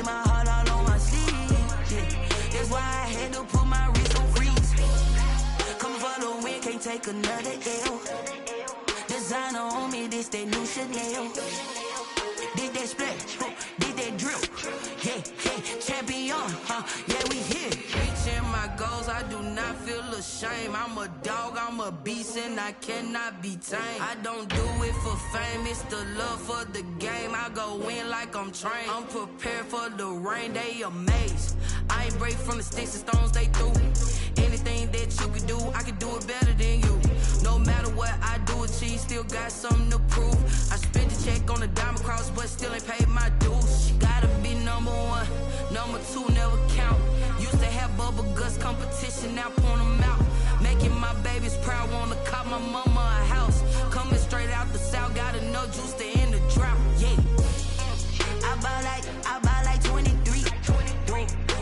my heart all on my sleeve. Yeah. That's why I had to put my wrist on freeze. Come for the win, can't take another L. Designer on me, this that new Chanel. Did that splash, did that drip. Yeah, yeah, champion, yeah, we here. Reaching my goals, I do not feel ashamed. I'm a dog, I'm a beast, and I cannot be tamed. I don't do it for fame, it's the love for the game. I go in like I'm trained. I'm prepared for the rain, they amazed. I ain't break from the sticks and stones they threw. Anything that you can do, I can do it better than you. No matter what I do achieve, still got something to prove. I spent the check on the diamond cross, but still ain't paid my dues. She gotta be number one, number two never count. Used to have bubble guts competition, now point them out. Making my babies proud, wanna cop my mama a house. Coming straight out the south, got enough juice to end the drought. Yeah, I buy like 23.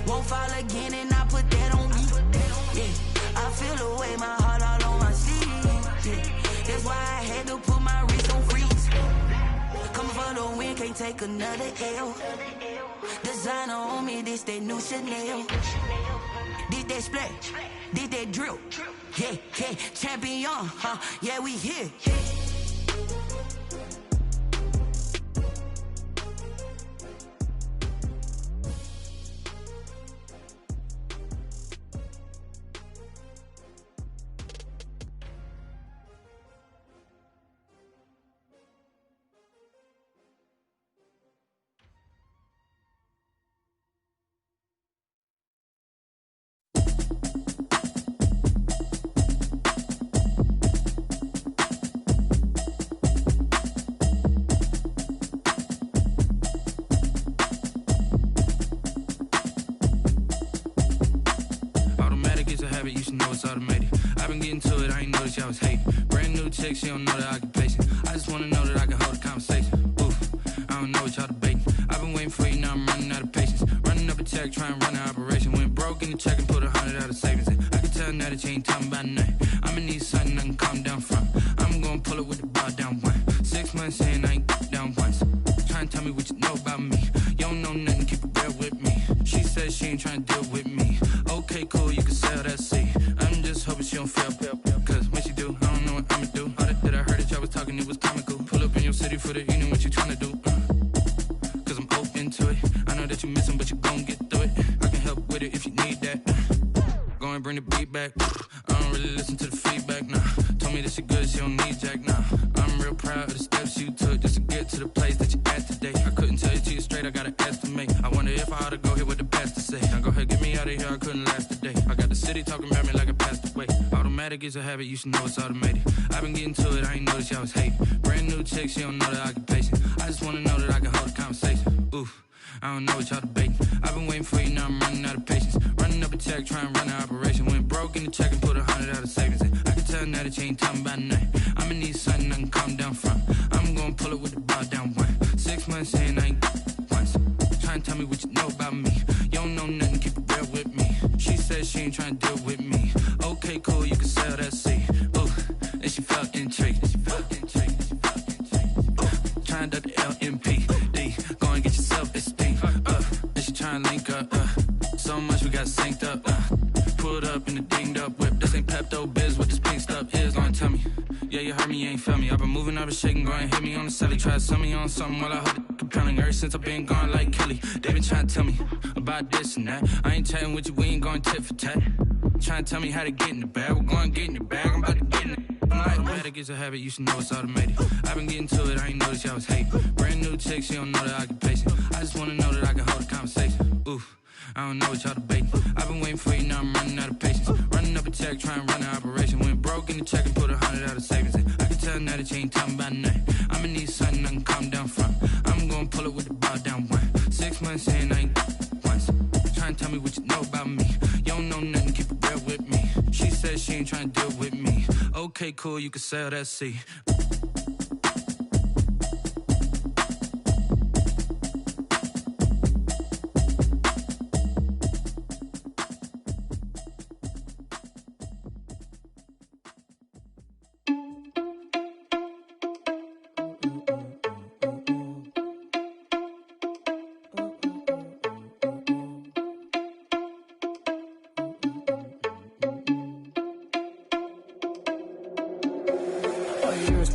Won't fall again, and I put that on me. Yeah, I feel the way, my heart all on my sleeve. Yeah, that's why I had to put my wrist on freeze. Coming for the win, can't take another L. Designer on me, this that new Chanel. Did that splash, did that drip. Yeah, yeah, champion, yeah, we here. You should know it's automated. I've been getting to it, I ain't noticed y'all was hating. Brand new chick, she don't know the occupation. I just wanna know that I can hold a conversation. Oof, I don't know what y'all debating. I've been waiting for you, now I'm running out of patience. Running up a check, trying to run an operation. Went broke in the check and put 100 out of savings in. I can tell now that you ain't talking about nothing. I'ma need something I can calm down from. I'm gonna pull it with the bar down one. 6 months in, I ain't down once. Trying to tell me what you know about me. You don't know nothing, keep it real with me. She said she ain't trying to deal with me. Okay, cool, you can sell that seat. I'm just hoping she don't fail. Cause when she do, I don't know what I'ma do. All that I heard that y'all was talking, it was comical. Pull up in your city for the evening, what you trying to do? Cause I'm open to it. I know that you missing, but you gon' get through it. I can help with it if you need that. Go and bring the beat back. I don't really listen to the feedback, nah. Told me that she good, she don't need jack, nah. I'm real proud of the steps you took just to get to the place that you at today. I couldn't tell you to you straight, I gotta estimate. I wonder if I ought to go here with the pastor say. Now go ahead, get me out of here, I couldn't last a day. I got the city talking about me like I passed away. Automatic is a habit, you should know it's automated. I've been getting to it, I ain't noticed y'all was hating. Brand new chick, she don't know the occupation. I just wanna know that I can hold a conversation. Oof, I don't know what y'all debating. I've been waiting for you, now I'm running out of patience. Running up a check, trying to run an operation. Went broke in the check and put 100 out of savings in. I can tell now that you ain't talking about nothing. I'ma need something I can calm down from. I'm gonna pull it with the bar down one. 6 months in, I ain't once. Trying to tell me what you know about me. You don't know nothing, keep it real with me. She said she ain't trying to deal with me. Okay, cool, you can sell that seat. Ooh, and she felt intrigued. Trying to the LMPD. Go and get yourself esteem. And she trying to link up. So much we got synced up. Pulled up in the dinged up whip. This ain't Pepto Biz, what this pink stuff is. Gonna tell me. Yeah, you heard me, you ain't felt me. I've been moving, I've been shaking, go and hit me on the celly. Try to sell me on something while I hold it compelling. Ever since I've been gone like Kelly, they been trying to tell me about this and that. I ain't chatting with you, we ain't going tit for tat. Trying to tell me how to get in the bag. We're going to get in the bag, I'm about to get in it. Automatic is a habit, you should know it's automated. I've been getting to it, I ain't noticed y'all was hating. Brand new chick, she don't know the occupation. I just wanna know that I can hold a conversation. Oof, I don't know what y'all debating. I've been waiting for you, now I'm running out of patience. Running up a check, trying to run an operation. Went broke in the check and put 100 out of savings in. I can tell now that you ain't talking about nothing. I'ma need something I can calm down from. I'm gonna pull it with the bar down one. 6 months in, I ain't once. Trying to tell me what you know about me. You don't know nothing, keep it real with me. She said she ain't trying to deal with me. Okay, cool, you can sell that seat.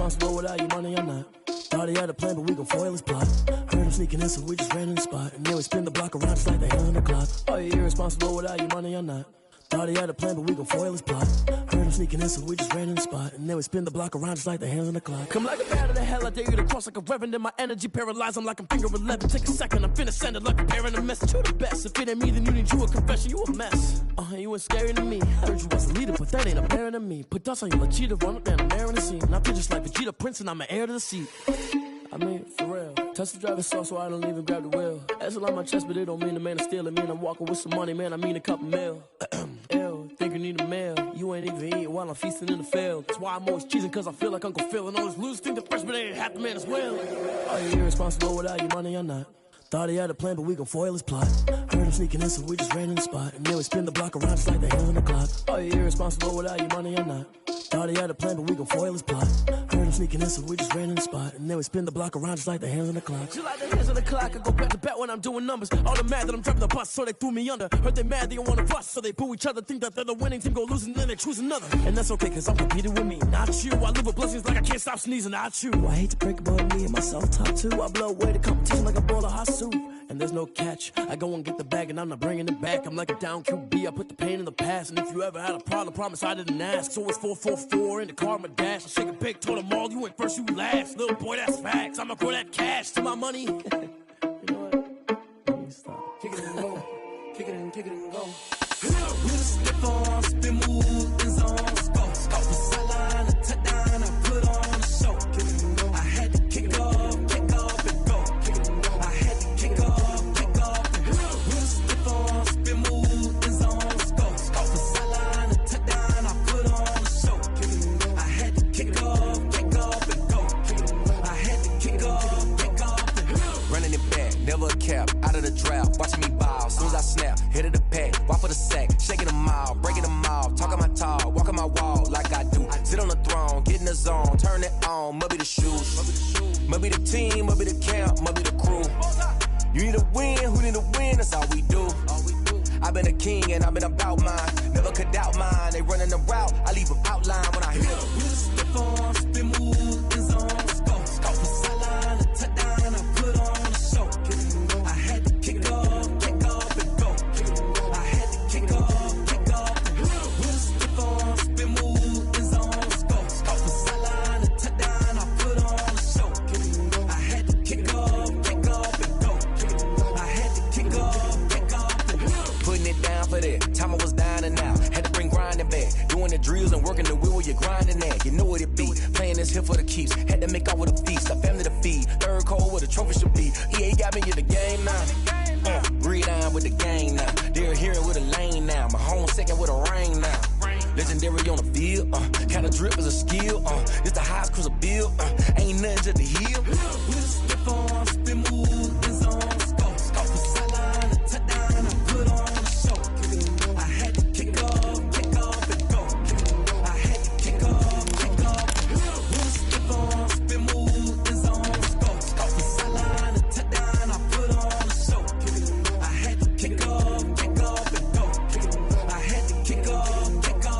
irresponsible without your money or not. Thought he had a plan, but we gon' foil his plot. Heard him sneaking in, so we just ran in the spot. And then we spin the block around just like the hands on the clock. Are you irresponsible without your money or not? Thought he had a plan, but we gon' foil his plot. Heard him sneaking in, so we just ran in the spot. And then we spin the block around just like the hands on the clock. Come like a bat of the hell, I dare you to cross like a reverend. In my energy paralyzed, I'm like I'm finger 11. Take a second, I'm finna send it like a parent a message. You the best, if it ain't me, then you need you a confession. You a mess, you ain't scary to me. Heard you was a leader, but that ain't apparent to me. Put dust on you, Cheetah, run up down the air in the scene. And I feel just like Vegeta Prince, and I'm an heir to the seat. I mean, for real. Touch the driver's sauce so I don't even grab the wheel. That's on my chest, but it don't mean the man is stealing. Mean I'm walking with some money, man, I mean a couple mil. Ew, think you need a meal. You ain't even eating while I'm feasting in the field. That's why I'm always cheesing, cause I feel like Uncle Phil. And all those losers think the freshman ain't half the man as well. Are you irresponsible without your money or not? Thought he had a plan, but we gon' foil his plot. Heard him sneaking in, so we just ran in the spot. And then we spin the block around just like the hands on the clock. Are you irresponsible without your money or not? Thought he had a plan, but we gon' foil his plot. Heard him sneaking in, so we just ran in the spot. And then we spin the block around just like the hands on the clock. Just like the hands on the clock, I go back to back when I'm doing numbers. All the mad that I'm driving the bus, so they threw me under. Heard they mad, they don't wanna bust, so they boo each other. Think that they're the winning team, go losing, then they choose another. And that's okay, cause I'm competing with me, not you. I live with blessings like I can't stop sneezing, not you. I hate to break about me and my self-talk too. I blow away the competition like a bowl of hot soup. And there's no catch. I go and get the bag and I'm not bringing it back. I'm like a down QB, I put the pain in the past. And if you ever had a problem, promise I didn't ask. So it's 444 in the car, my dash. I shake a big, told them all, you ain't first, you last. Little boy, that's facts. I'ma throw that cash to my money. You know what? Let me stop. Kick it and go. Kick it and go. With a slip on, spin move, in zone, scope. Off the sideline, a touchdown, I put on a show. Kick it and go. I had to kick off and go. Kick it and go. I had to kick off and go. With a slip on, spin move, in zone, scope. Off the sideline, a touchdown, I put on a show. Kick it and go. I had to kick off and go. Kick it and go. I had to kick off and go. Running it back, never a cap, out of the draft, watching me ball. Soon as I snap, hit of the pack, walk for the sack, shaking them all, breaking them off, talking my talk, walking my wall like I do. Sit on the throne, get in the zone, turn it on, must be the shoes, must be the team, must be the camp, must be the crew. You need a win, who need a win, that's all we do. I've been a king and I've been about mine, never could doubt mine. They running the route, I leave them outline when I hit them. We just step on, spin move, in zone, scope. Off the sideline, a touchdown, I put on a show. Kick it and go. I had to kick off and go. Kick it and go. I had to kick off and go. We just step on, spin move, in zone, scope. Off the sideline, a touchdown, I put on a show. Kick it and go. I had to kick off and go. Kick it and go. I had to kick off and go. Putting it down for that, time I was down and out. Had to bring grinding back, doing the drills and working the wheel where you're grinding at. You know what it be, playing this here for the keeps. Had to make off with a feast, a family to feed. Third cold where the trophy should be. EA got me in the game now. Breathe on with the game now. They're here with a lane now. My home second with a rain now. Legendary on the field, kind of drip is a skill. It's the highest cruiser bill, ain't nothing to the heel. We just step on, spin move, in zone, scope. Off the sideline, a touchdown, I put on a show. Kick it and go. I had to kick off and go. Kick it and go. I had to kick off and go. We just step on, spin move, in zone, scope. Off the sideline, a touchdown, I put on a show. Kick it and go. I had to kick off and go. Kick it and go. I had to kick off and go.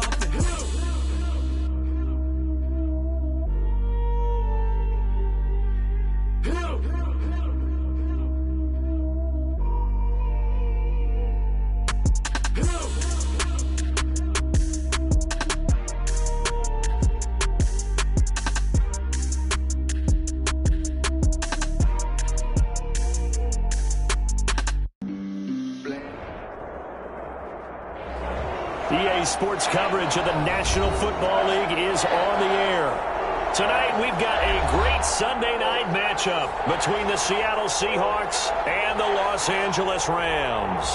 EA Sports coverage of the National Football League is on the air. Tonight, we've got a great Sunday night matchup between the Seattle Seahawks and the Los Angeles Rams.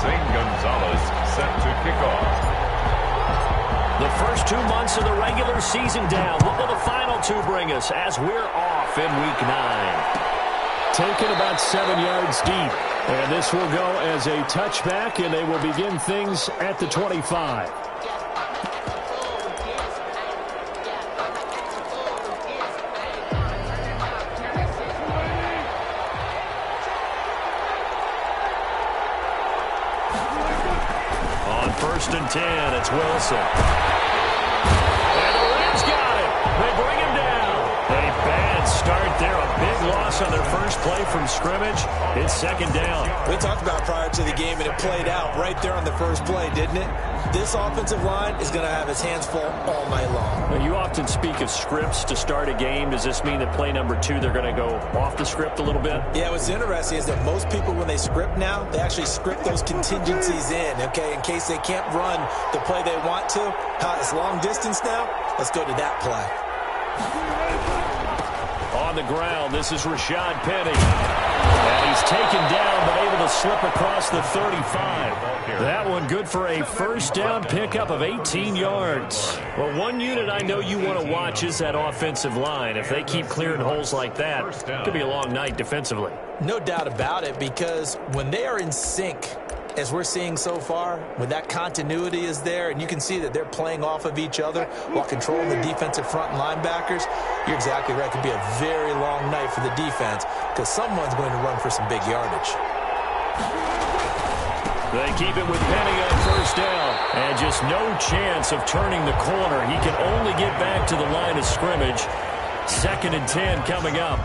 Zane Gonzalez set to kick off. The first 2 months of the regular season down. What will the final two bring us as we're off in Week 9? Taken about 7 yards deep. And this will go as a touchback, and they will begin things at the 25. On 1st and 10, it's Wilson. And the Rams there. A big loss on their first play from scrimmage. It's second down. We talked about prior to the game, and it played out right there on the first play, didn't it? This offensive line is going to have its hands full all night long. Well, you often speak of scripts to start a game. Does this mean that play number 2, they're going to go off the script a little bit? Yeah, what's interesting is that most people, when they script now, they actually script those contingencies in, okay, in case they can't run the play they want to. It's long distance now. Let's go to that play. On the ground, this is Rashad Penny. And he's taken down, but able to slip across the 35. That one good for a first down pickup of 18 yards. Well, one unit I know you want to watch is that offensive line. If they keep clearing holes like that, it could be a long night defensively. No doubt about it, because when they are in sync, as we're seeing so far, when that continuity is there and you can see that they're playing off of each other while controlling the defensive front and linebackers, you're exactly right. It could be a very long night for the defense because someone's going to run for some big yardage. They keep it with Penny on first down. And just no chance of turning the corner. He can only get back to the line of scrimmage. 2nd and 10 coming up.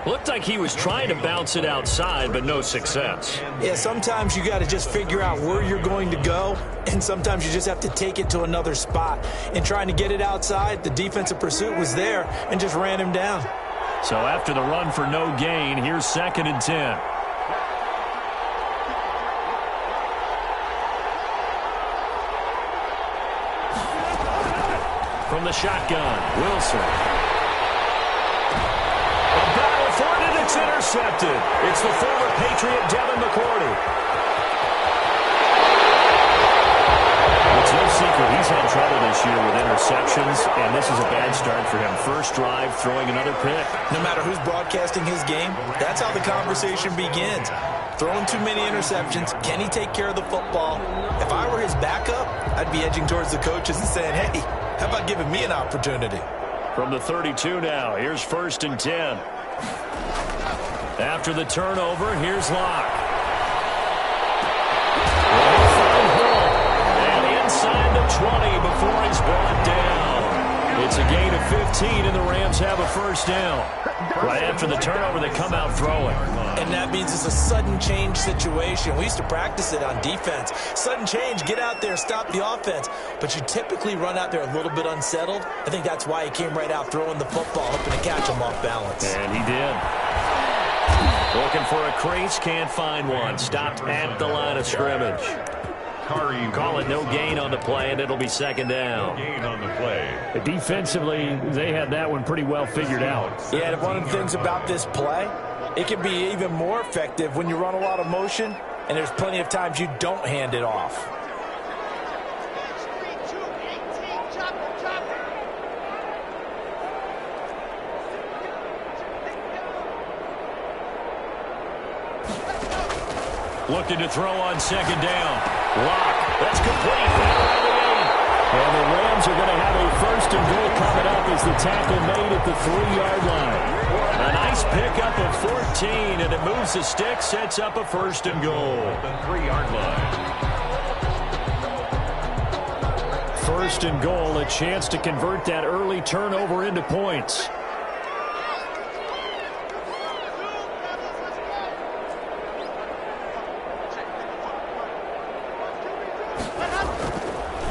Looked like he was trying to bounce it outside, but no success. Yeah, sometimes you got to just figure out where you're going to go, and sometimes you just have to take it to another spot. And trying to get it outside, the defensive pursuit was there and just ran him down. So after the run for no gain, here's 2nd and 10. From the shotgun, Wilson. It's intercepted. It's the former Patriot Devin McCourty. It's no secret he's had trouble this year with interceptions, and this is a bad start for him. First drive, throwing another pick. No matter who's broadcasting his game, that's how the conversation begins. Throwing too many interceptions. Can he take care of the football? If I were his backup, I'd be edging towards the coaches and saying, hey, how about giving me an opportunity? From the 32 now, here's 1st and 10. After the turnover, here's Locke. And inside the 20 before he's brought down. It's a gain of 15, and the Rams have a first down. Right after the turnover, they come out throwing. And that means it's a sudden change situation. We used to practice it on defense. Sudden change, get out there, stop the offense. But you typically run out there a little bit unsettled. I think that's why he came right out throwing the football, hoping to catch him off balance. And he did. Looking for a crease, can't find one. Stopped at the line of scrimmage. Call it no gain on the play, and it'll be 2nd down. Gain on the play. Defensively, they had that one pretty well figured out. Yeah, and one of the things about this play, it can be even more effective when you run a lot of motion, and there's plenty of times you don't hand it off. Looking to throw on 2nd down. Lock. That's complete. And the Rams are going to have a 1st and goal coming up as the tackle made at the 3-yard line. A nice pickup of 14, and it moves the stick, sets up a 1st and goal. The 3-yard line. 1st and goal, a chance to convert that early turnover into points.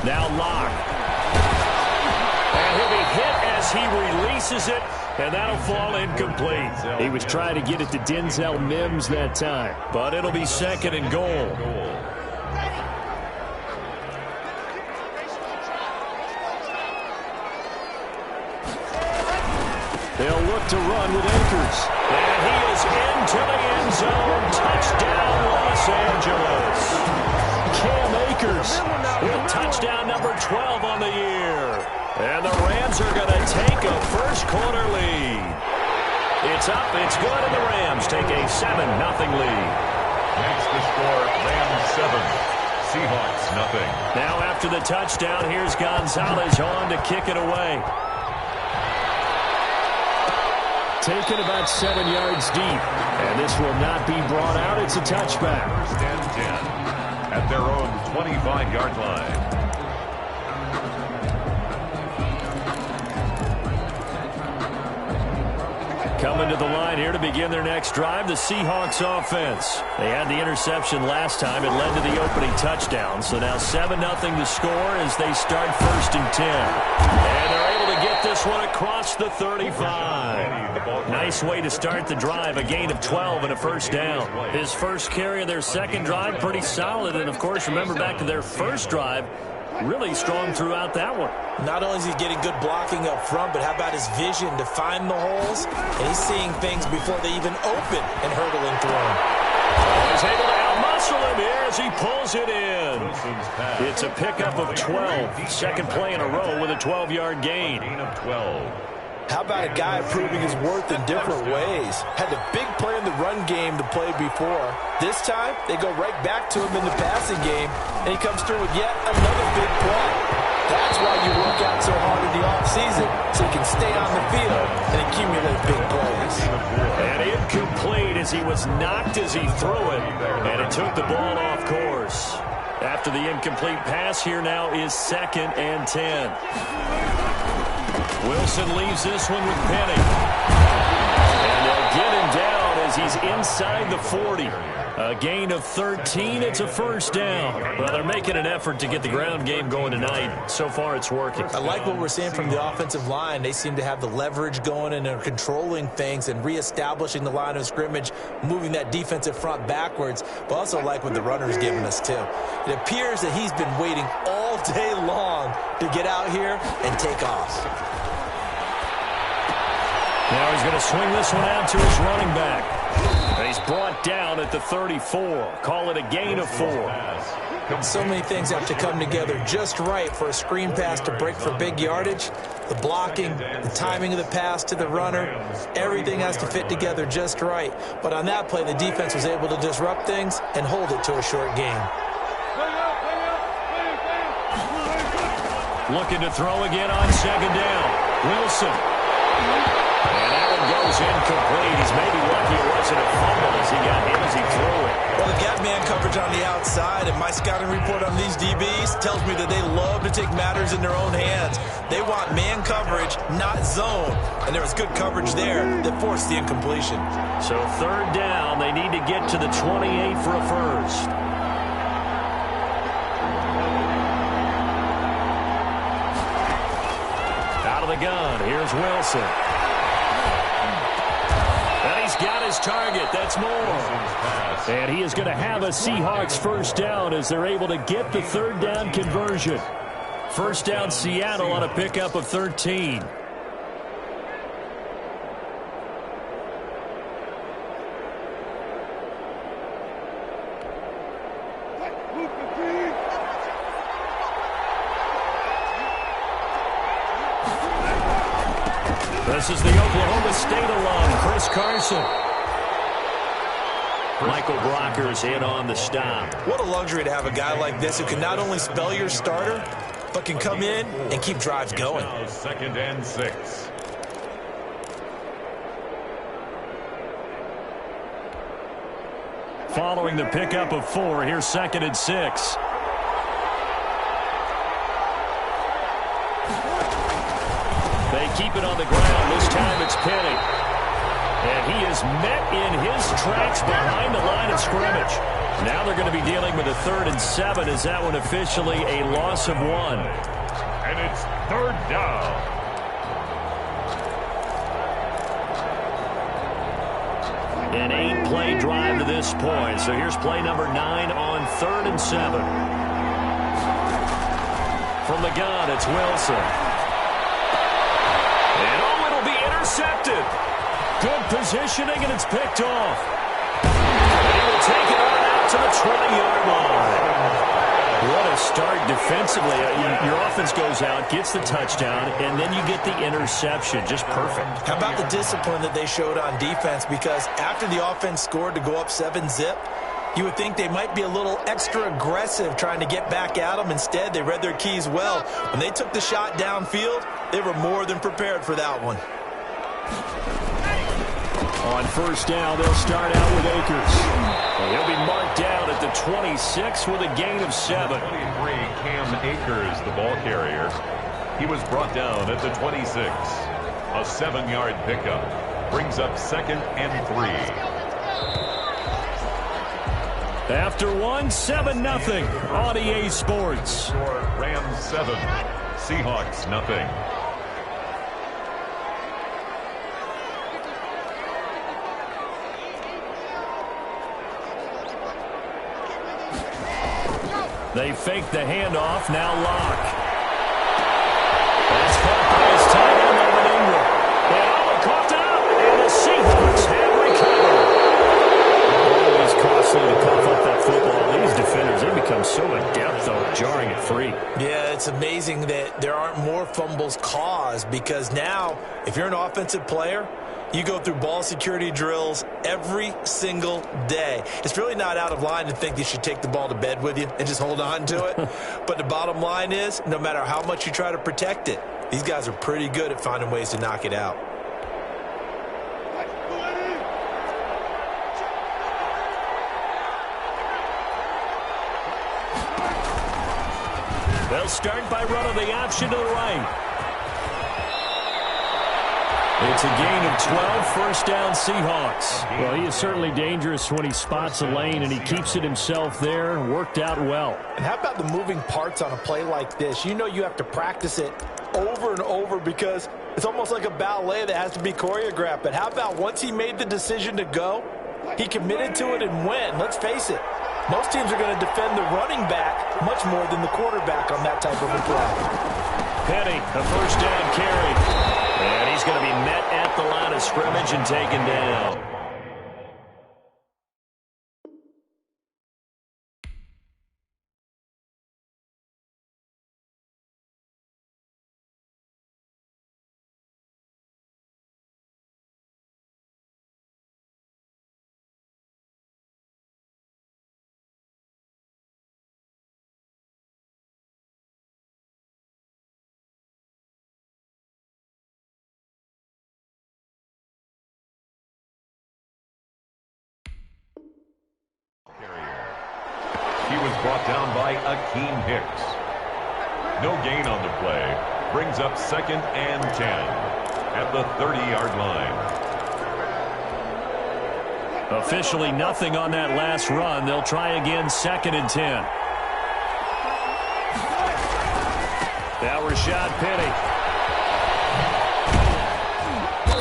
Now Locke. And he'll be hit as he releases it, and that'll fall incomplete. He was trying to get it to Denzel Mims that time. But it'll be 2nd and goal. They'll look to run with Akers. And he is into the end zone. Touchdown, Los Angeles. Cam Akers with touchdown number 12 on the year. And the Rams are going to take a first-quarter lead. It's up, it's good, and the Rams take a 7-0 lead. Makes the score Rams 7, Seahawks 0. Now after the touchdown, here's Gonzalez on to kick it away. Taken about 7 yards deep. And this will not be brought out. It's a touchback. 1st and 10. At their own 25-yard line. Coming to the line here to begin their next drive, the Seahawks offense. They had the interception last time. It led to the opening touchdown. So now 7-0 to score as they start 1st and 10. And they're able to get this one across the 35. Nice way to start the drive. A gain of 12 and a 1st down. His first carry of their second drive, pretty solid. And, of course, remember back to their first drive, really strong throughout that one. Not only is he getting good blocking up front, but how about his vision to find the holes? And he's seeing things before they even open and hurdling through them. He's able to outmuscle him here as he pulls it in. It's a pickup of 12. Second play in a row with a 12-yard gain. How about a guy proving his worth in different ways? Had the big play in the run game to play before. This time, they go right back to him in the passing game, and he comes through with yet another big play. That's why you work out so hard in the offseason, so you can stay on the field and accumulate big plays. And incomplete as he was knocked as he threw it, and it took the ball off course. After the incomplete pass, here now is 2nd and 10. Wilson leaves this one with Penny. And they'll get him down as he's inside the 40. A gain of 13. It's a 1st down. Well, they're making an effort to get the ground game going tonight. So far, it's working. I like what we're seeing from the offensive line. They seem to have the leverage going, and they're controlling things and reestablishing the line of scrimmage, moving that defensive front backwards. But also like what the runner's giving us, too. It appears that he's been waiting all day long to get out here and take off. Now he's going to swing this one out to his running back. And he's brought down at the 34. Call it a gain of 4. So many things have to come together just right for a screen pass to break for big yardage. The blocking, the timing of the pass to the runner, everything has to fit together just right. But on that play, the defense was able to disrupt things and hold it to a short gain. Looking to throw again on 2nd down. Wilson. Goes incomplete. He's maybe lucky it wasn't a fumble as he got hit as he threw it. Well, they've got man coverage on the outside, and my scouting report on these DBs tells me that they love to take matters in their own hands. They want man coverage, not zone. And there was good coverage there that forced the incompletion. So 3rd down, they need to get to the 28 for a 1st. Out of the gun, here's Wilson. He's got his target. That's more. And he is going to have a Seahawks 1st down as they're able to get the 3rd down conversion. 1st down Seattle on a pickup of 13. This is the Oklahoma State alum, Chris Carson. Michael Brocker's in on the stop. What a luxury to have a guy like this who can not only spell your starter, but can come in and keep drives going. Now 2nd and 6. Following the pickup of 4, here's 2nd and 6. They keep it on the ground. This time it's Penny. And he is met in his tracks behind the line of scrimmage. Now they're going to be dealing with a 3rd and 7. Is that one officially a loss of 1? And it's 3rd down. An 8-play drive to this point. So here's play number 9 on 3rd and 7. From the gun, it's Wilson. Intercepted. Good positioning, and it's picked off. And he will take it on out to the 20-yard line. What a start defensively. Your offense goes out, gets the touchdown, and then you get the interception. Just perfect. How about the discipline that they showed on defense? Because after the offense scored to go up 7-zip, you would think they might be a little extra aggressive trying to get back at them. Instead, they read their keys well. When they took the shot downfield, they were more than prepared for that one. On 1st down, they'll start out with Akers. And he'll be marked down at the 26 with a gain of 7. 23, Cam Akers, the ball carrier. He was brought down at the 26. A 7-yard pickup. Brings up 2nd and 3. After 7-0 on EA Sports. Rams 7, Seahawks nothing. They fake the handoff, now Locke. That's caught by his tight end, Evan Ingram. And coughed out, and the Seahawks have recovered. Always costly to cough up that football. These defenders, they become so adept, though, at jarring it free. Yeah, it's amazing that there aren't more fumbles caused, because now, if you're an offensive player, you go through ball security drills every single day. It's really not out of line to think you should take the ball to bed with you and just hold on to it. But the bottom line is, no matter how much you try to protect it, these guys are pretty good at finding ways to knock it out. They'll start by running the option to the right. It's a gain of 12, first down Seahawks. Well, he is certainly dangerous when he spots a lane, and he keeps it himself there. Worked out well. And how about the moving parts on a play like this? You know you have to practice it over and over because it's almost like a ballet that has to be choreographed. But how about once he made the decision to go, he committed to it and went. Let's face it, most teams are going to defend the running back much more than the quarterback on that type of a play. Penny, a first down carry. And he's going to be met at the line of scrimmage and taken down. He was brought down by Akeem Hicks. No gain on the play. Brings up 2nd and 10 at the 30-yard line. Officially nothing on that last run. They'll try again, 2nd and 10. Now Rashad Penny.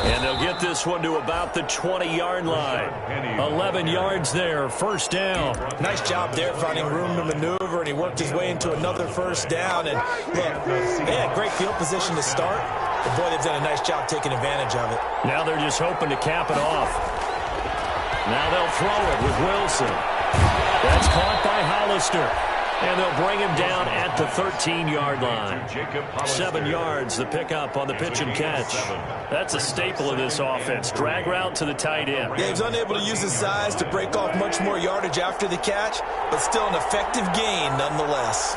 And they'll get this one to about the 20-yard line. 11 yards there, first down. Nice job there finding room to maneuver, and he worked his way into another first down. And look, they had great field position to start, but boy, they've done a nice job taking advantage of it. Now they're just hoping to cap it off. Now they'll throw it with Wilson. That's caught by Hollister. And they'll bring him down at the 13-yard line. 7 yards, the pickup on the pitch and catch. That's a staple of this offense. Drag route to the tight end. Yeah, he's unable to use his size to break off much more yardage after the catch, but still an effective gain nonetheless.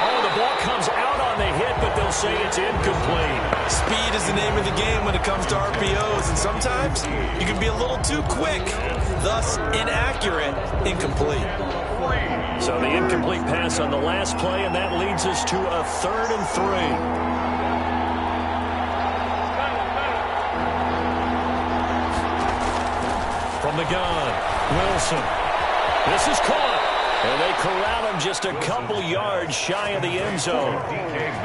Oh, the ball comes out on the hit, but they'll say it's incomplete. Speed is the name of the game when it comes to RPOs, and sometimes you can be a little too quick, thus inaccurate, incomplete. So the incomplete pass on the last play, and that leads us to a 3rd and 3. From the gun, Wilson. This is caught. And they corral him just a couple yards shy of the end zone.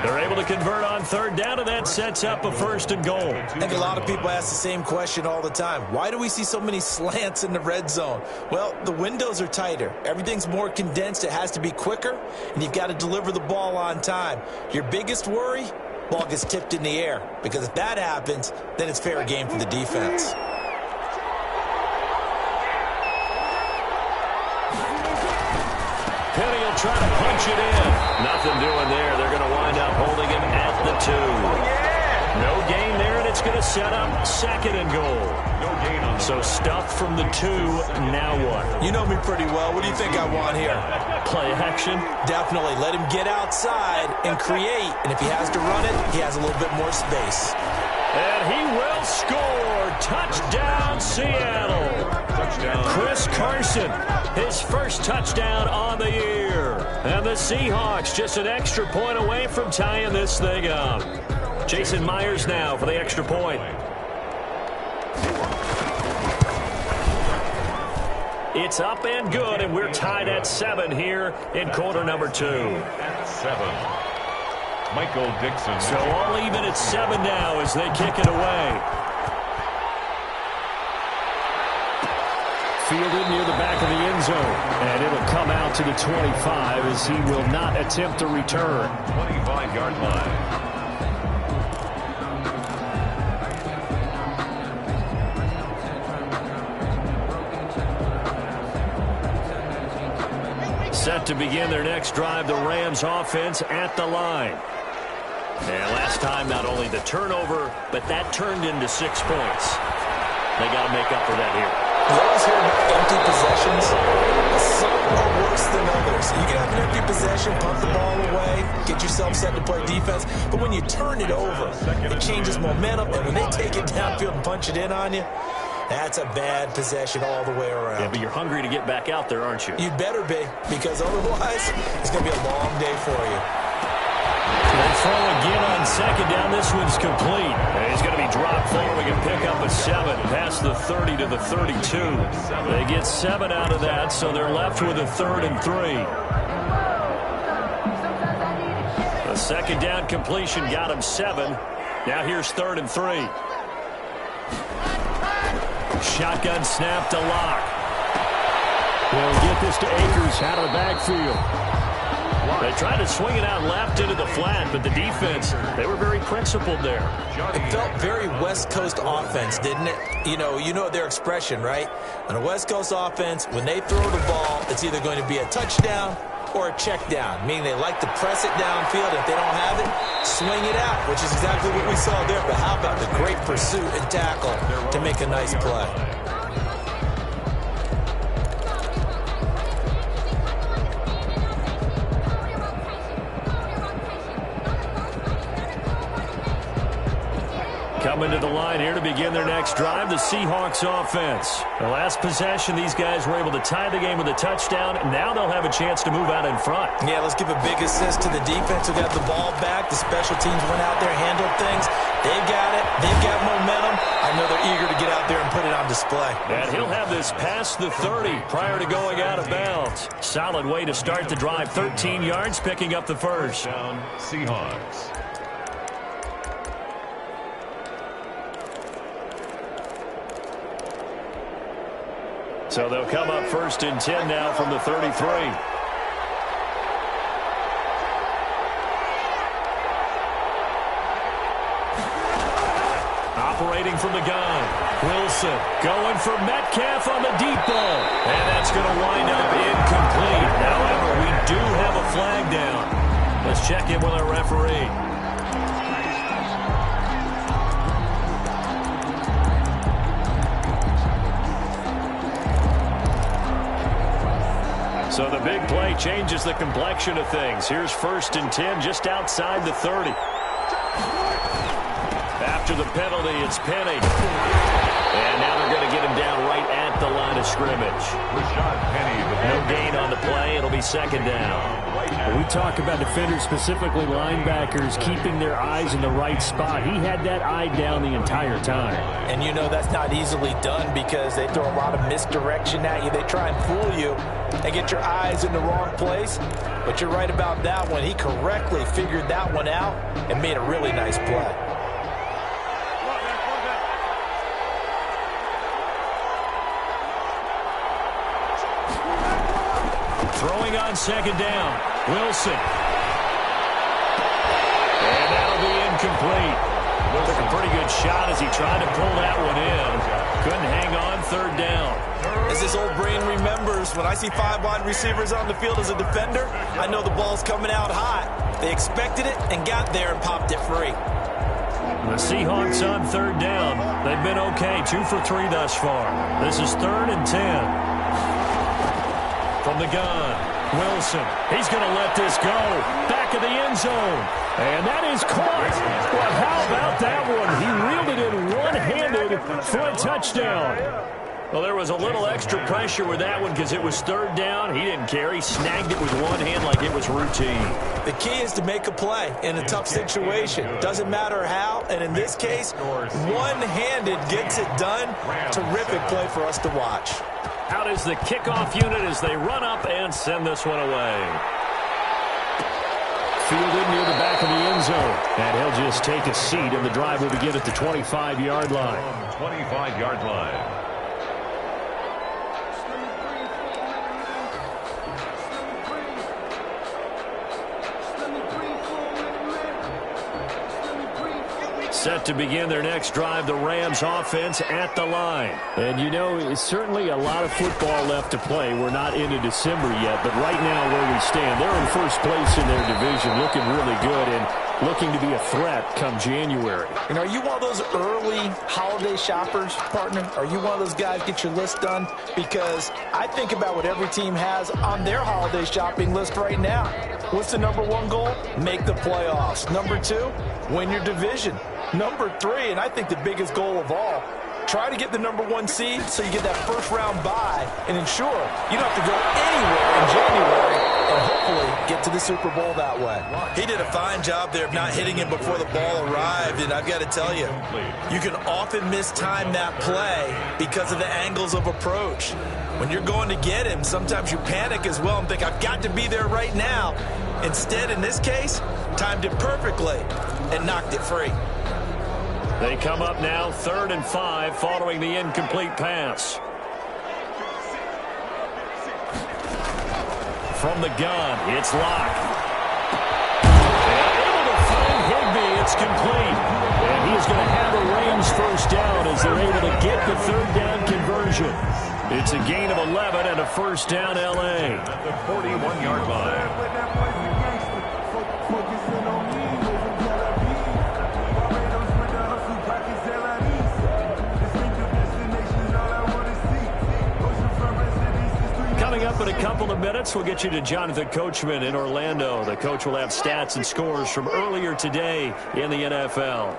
They're able to convert on 3rd down, and that sets up a 1st and goal. I think a lot of people ask the same question all the time. Why do we see so many slants in the red zone? Well, the windows are tighter. Everything's more condensed. It has to be quicker, and you've got to deliver the ball on time. Your biggest worry? Ball gets tipped in the air, because if that happens, then it's fair game for the defense. Penny will try to punch it in. Nothing doing there. They're going to wind up holding him at the 2. No gain there, and it's going to set up 2nd and goal. No gain on the So stuffed from the 2. Now what? You know me pretty well. What do you think I want here? Play action? Definitely. Let him get outside and create. And if he has to run it, he has a little bit more space. And he will score. Touchdown, Seattle. touchdown. Chris Carson, his first touchdown on the year. And the Seahawks just an extra point away from tying this thing up. Jason Myers now for the extra point. It's up and good, and we're tied at 7 here in quarter number 2. At 7, Michael Dixon. So all even at 7 now as they kick it away. Fielded near the back of the end zone. And it'll come out to the 25 as he will not attempt to return. 25-yard line. Set to begin their next drive, the Rams offense at the line. And last time, not only the turnover, but that turned into 6 points. They got to make up for that here. You always hear about empty possessions. Some are worse than others. You can have an empty possession, punt the ball away, get yourself set to play defense. But when you turn it over, it changes momentum. And when they take it downfield and punch it in on you, that's a bad possession all the way around. Yeah, but you're hungry to get back out there, aren't you? You better be, because otherwise, it's going to be a long day for you. They throw again on second down. This one's complete. And he's going to be dropped forward. We can pick up a 7 past the 30 to the 32. They get 7 out of that, so they're left with a 3rd and 3. The second down completion got him 7. Now here's 3rd and 3. Shotgun snap to Locke. They'll get this to Akers out of the backfield. They tried to swing it out left into the flat, but the defense, they were very principled there. It felt very West Coast offense, didn't it? You know their expression, right? On a West Coast offense, when they throw the ball, it's either going to be a touchdown or a check down, meaning they like to press it downfield. If they don't have it, swing it out, which is exactly what we saw there. But how about the great pursuit and tackle to make a nice play? Coming to the line here to begin their next drive, the Seahawks offense. The last possession, these guys were able to tie the game with a touchdown, and now they'll have a chance to move out in front. Yeah, let's give a big assist to the defense who got the ball back. The special teams went out there, handled things. They've got it. They've got momentum. I know they're eager to get out there and put it on display. And he'll have this past the 30 prior to going out of bounds. Solid way to start the drive. 13 yards, picking up the first. Down, Seahawks. So they'll come up 1st and 10 now from the 33. Operating from the gun. Wilson going for Metcalf on the deep ball. And that's going to wind up incomplete. However, we do have a flag down. Let's check in with our referee. So the big play changes the complexion of things. Here's 1st and 10 just outside the 30. After the penalty, it's Penny. And now they're going to get him down right at the line of scrimmage. No gain on the play. It'll be 2nd down. When we talk about defenders, specifically linebackers, keeping their eyes in the right spot. He had that eye down the entire time. And you know that's not easily done because they throw a lot of misdirection at you. They try and fool you and get your eyes in the wrong place. But you're right about that one. He correctly figured that one out and made a really nice play. Throwing on 2nd down. Wilson. And that'll be incomplete. Took a pretty good shot as he tried to pull that one in. Couldn't hang on 3rd down. As this old brain remembers, when I see 5 wide receivers on the field as a defender, I know the ball's coming out hot. They expected it and got there and popped it free. The Seahawks on 3rd down. They've been okay, 2 for 3 thus far. This is 3rd and 10. From the gun, Wilson. He's going to let this go. Back of the end zone. And that is caught. Well, how about that one? He reeled it in one-handed for a touchdown. Well, there was a little extra pressure with that one because it was 3rd down. He didn't care. He snagged it with one hand like it was routine. The key is to make a play in a tough situation. Doesn't matter how, and in this case, one-handed gets it done. Terrific play for us to watch. Out is the kickoff unit as they run up and send this one away. Fielded near the back of the end zone. And he'll just take a seat, and the drive will begin at the 25-yard line. 25-yard line. Set to begin their next drive, the Rams offense at the line. And you know, it's certainly a lot of football left to play. We're not into December yet, but right now where we stand, they're in first place in their division, looking really good and looking to be a threat come January. And are you one of those early holiday shoppers, partner? Are you one of those guys get your list done? Because I think about what every team has on their holiday shopping list right now. What's the number one goal? Make the playoffs. Number two, win your division. Number three, and I think the biggest goal of all, try to get the number one seed so you get that first round bye and ensure you don't have to go anywhere in January and hopefully get to the Super Bowl that way. He did a fine job there of not hitting him before the ball arrived, and I've got to tell you, you can often mistime that play because of the angles of approach. When you're going to get him, sometimes you panic as well and think, I've got to be there right now. Instead, in this case, timed it perfectly and knocked it free. They come up now 3rd and 5 following the incomplete pass. From the gun, it's Locke. And able to find Higbee, it's complete. And he's going to have a range first down as they're able to get the 3rd down conversion. It's a gain of 11 and a first down L.A. At the 41-yard line. Coming up in a couple of minutes, we'll get you to Jonathan Coachman in Orlando. The coach will have stats and scores from earlier today in the NFL.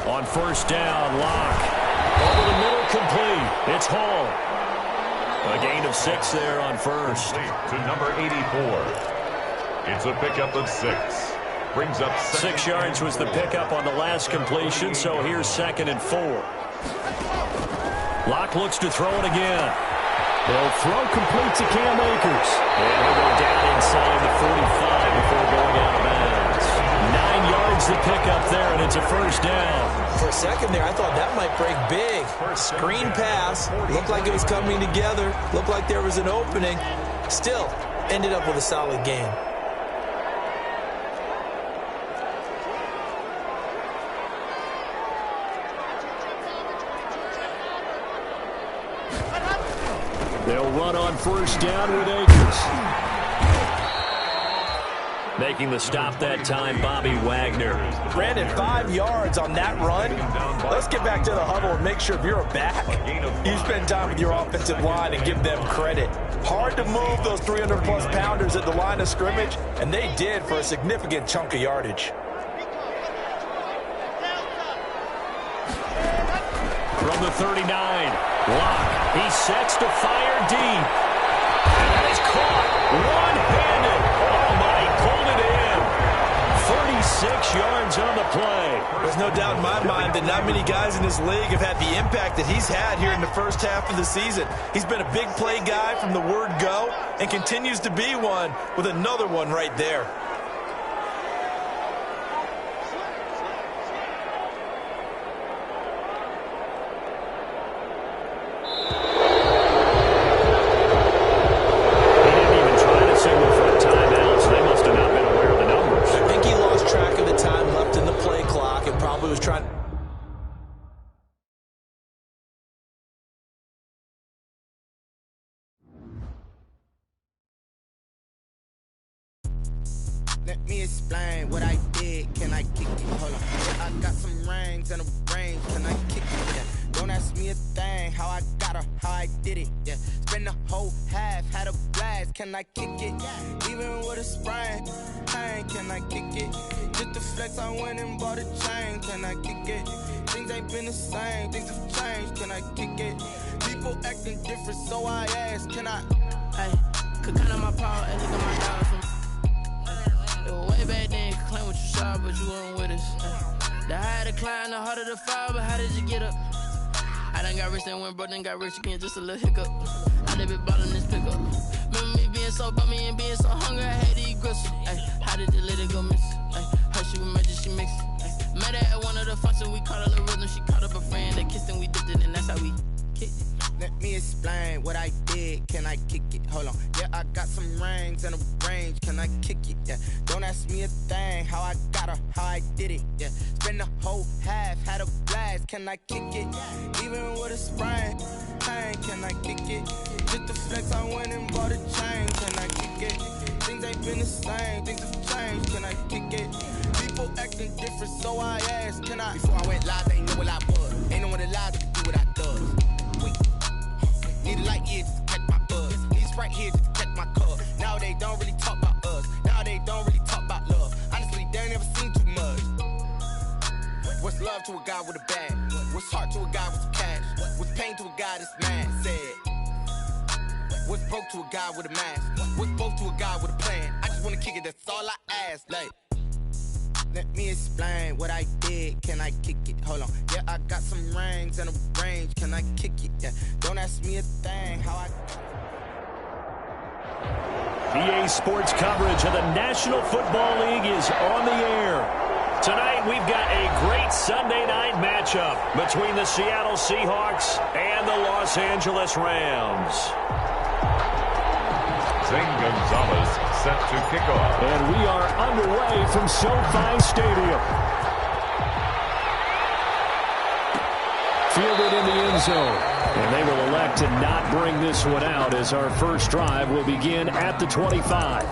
On first down, Locke. Over the middle, complete. It's Hall. A gain of 6 there on first. To number 84. It's a pickup of 6. Brings up 6 yards was the pickup on the last completion, so here's 2nd and 4. Locke looks to throw it again. They'll throw complete to Cam Akers. And he'll go down inside the 45 before going out of bounds. 9 yards to pick up there, and it's a first down. For a second there, I thought that might break big. Screen pass. Looked like it was coming together. Looked like there was an opening. Still, ended up with a solid game. They'll run on first down with Akers. Making the stop that time, Bobby Wagner. Brandon, 5 yards on that run. Let's get back to the huddle and make sure if you're a back, you spend time with your offensive line and give them credit. Hard to move those 300-plus pounders at the line of scrimmage, and they did for a significant chunk of yardage. From the 39, Locke. He sets to fire deep. And that is caught one-handed. Oh, my, pulled it in. 36 yards on the play. There's no doubt in my mind that not many guys in this league have had the impact that he's had here in the first half of the season. He's been a big play guy from the word go and continues to be one with another one right there. Let me explain what I did. Can I kick it? Hold on. I got some rings and a range. Can I kick it? Yeah. Don't ask me a thing. How I got her, how I did it. Yeah. Spend the whole half, had a blast. Can I kick it? Even with a sprain. Hey, can I kick it? Just to flex, I went and bought a chain. Can I kick it? Things ain't been the same. Things have changed. Can I kick it? People acting different, so I ask. Can I? Hey, could count on my power and look at my dollars. way back then, claim what you saw, but you weren't with us. The higher the climb, the harder the fall, but how did you get up? I done got rich, then went broke, then got rich again, just a little hiccup. I done been bought in this pickup. Remember me being so bummy and being so hungry, I had to eat gristle. How did the lady go miss? Her she was magic, she mixed. Met her at one of the functions, we caught a little rhythm. She caught up a friend, they kissed and we dipped it, and that's how we kicked it. Let me explain what I did. Can I kick it? Hold on. Yeah, I got some rings and a range. Can I kick it? Yeah. Don't ask me a thing. How I got her, how I did it. Yeah. Spend the whole half, had a blast. Can I kick it? Even with a sprain, pain. Can I kick it? Just the flex, I went and bought a chain. Can I kick it? Things ain't been the same. Things have changed. Can I kick it? People acting different, so I asked. Can I? Before I went live, they ain't know what I was. Ain't no one alive that can do what I does. Need a light here just to catch my buzz. Need a Sprite here just to catch my cup. Now they don't really talk about us. Now they don't really talk about love. Honestly, they ain't never seen too much. What's love to a guy with a bag? What's heart to a guy with some cash? What's pain to a guy that's mad? Said. What's broke to a guy with a mask? What's broke to a guy with a plan? I just wanna kick it, that's all I ask. Like, let me explain what I did. Can I kick it? Hold on. Yeah, I got some rings and a range. Can I kick it? Yeah. Don't ask me a thing. How I... PA Sports coverage of the National Football League is on the air. Tonight, we've got a great Sunday night matchup between the Seattle Seahawks and the Los Angeles Rams. Zane Gonzalez set to kick off. And we are underway from SoFi Stadium. Fielded in the end zone. And they will elect to not bring this one out as our first drive will begin at the 25.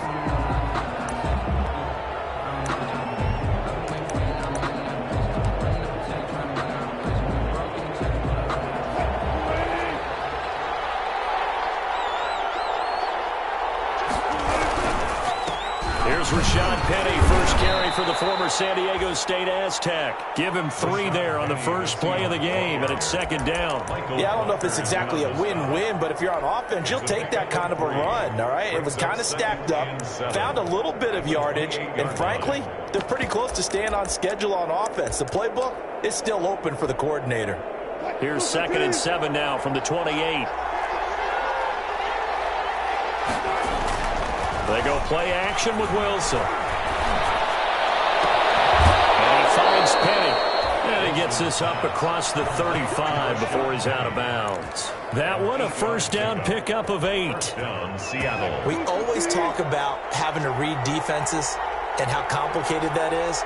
Rashad Penny, first carry for the former San Diego State Aztec. Give him 3 there on the first play of the game, and it's second down. Yeah, I don't know if it's exactly a win-win, but if you're on offense, you'll take that kind of a run, all right? It was kind of stacked up, found a little bit of yardage, and frankly, they're pretty close to staying on schedule on offense. The playbook is still open for the coordinator. Here's 2nd and 7 now from the 28. They go play action with Wilson. And he finds Penny. And he gets this up across the 35 before he's out of bounds. That one, a first down pickup of 8. Seattle. We always talk about having to read defenses and how complicated that is.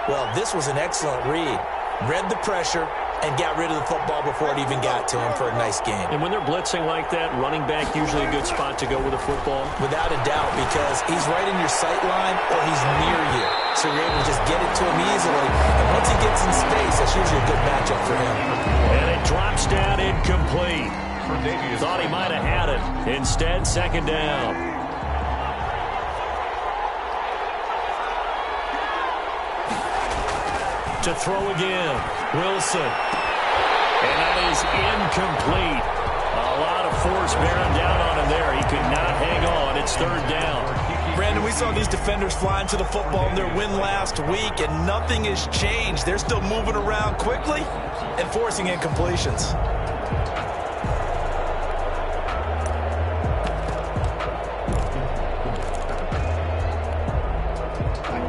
Well, this was an excellent read. Read the pressure and got rid of the football before it even got to him for a nice game. And when they're blitzing like that, running back usually a good spot to go with a football? Without a doubt, because he's right in your sight line or he's near you. So you're able to just get it to him easily. And once he gets in space, that's usually a good matchup for him. And it drops down incomplete. Thought he might have had it. Instead, second down. To throw again, Wilson. And that is incomplete. A lot of force bearing down on him there. He could not hang on. It's third down. Brandon, we saw these defenders flying to the football in their win last week, and nothing has changed. They're still moving around quickly and forcing incompletions.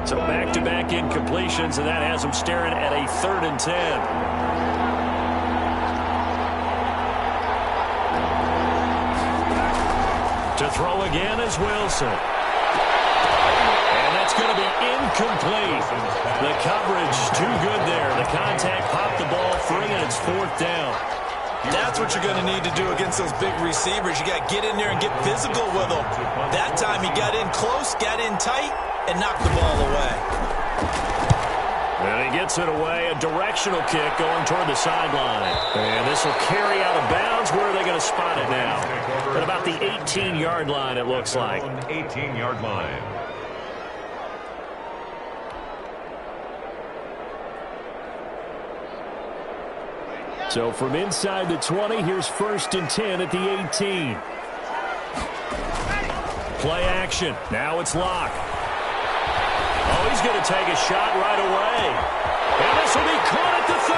So back-to-back incompletions, and that has them staring at a 3rd and 10. To throw again is Wilson. And that's going to be incomplete. The coverage too good there. The contact popped the ball free, and it's 4th down. That's what you're going to need to do against those big receivers. You got to get in there and get physical with them. That time he got in close, got in tight, and knocked the ball away. And he gets it away, a directional kick going toward the sideline. And this will carry out of bounds. Where are they going to spot it now? At about the 18-yard line, it looks like. 18-yard line. So from inside the 20, here's 1st and 10 at the 18. Play action. Now it's Locke. Oh, he's going to take a shot right away. And this will be caught at the 30.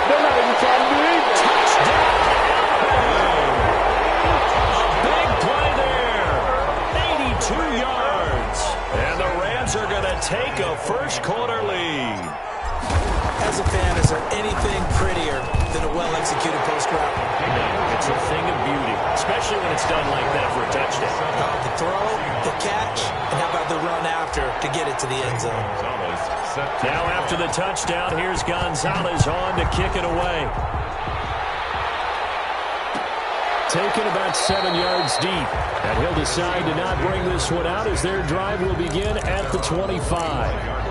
They're not even trying to do anything. Touchdown, Alabama. A big play there. 82 yards. And the Rams are going to take a first-quarter lead. As a fan, is there anything prettier than a well-executed post route? It's a thing of beauty, especially when it's done like that for a touchdown. The throw, the catch, and how about the run after to get it to the end zone? Now after the touchdown, here's Gonzalez on to kick it away. Taken about 7 yards deep. And he'll decide to not bring this one out as their drive will begin at the 25.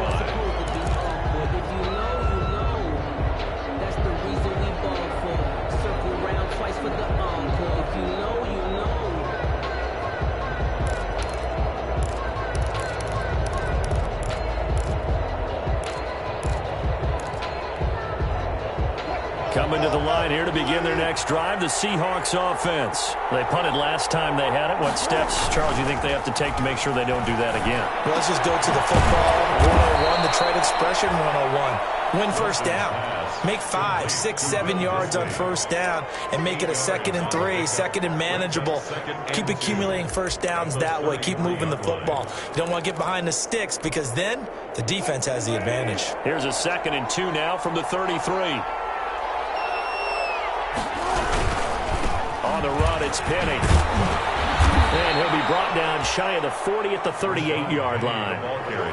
Coming to the line here to begin their next drive, the Seahawks offense. They punted last time they had it. What steps, Charles, you think they have to take to make sure they don't do that again? Well, let's just go to the football 101, the trade expression 101. Win first down. Make 5, 6, 7 yards on first down and make it a 2nd and 3, 2nd and manageable. Keep accumulating first downs that way. Keep moving the football. You don't want to get behind the sticks because then the defense has the advantage. Here's a 2nd and 2 now from the 33. On the run, it's Penny. And he'll be brought down shy of the 40 at the 38-yard line.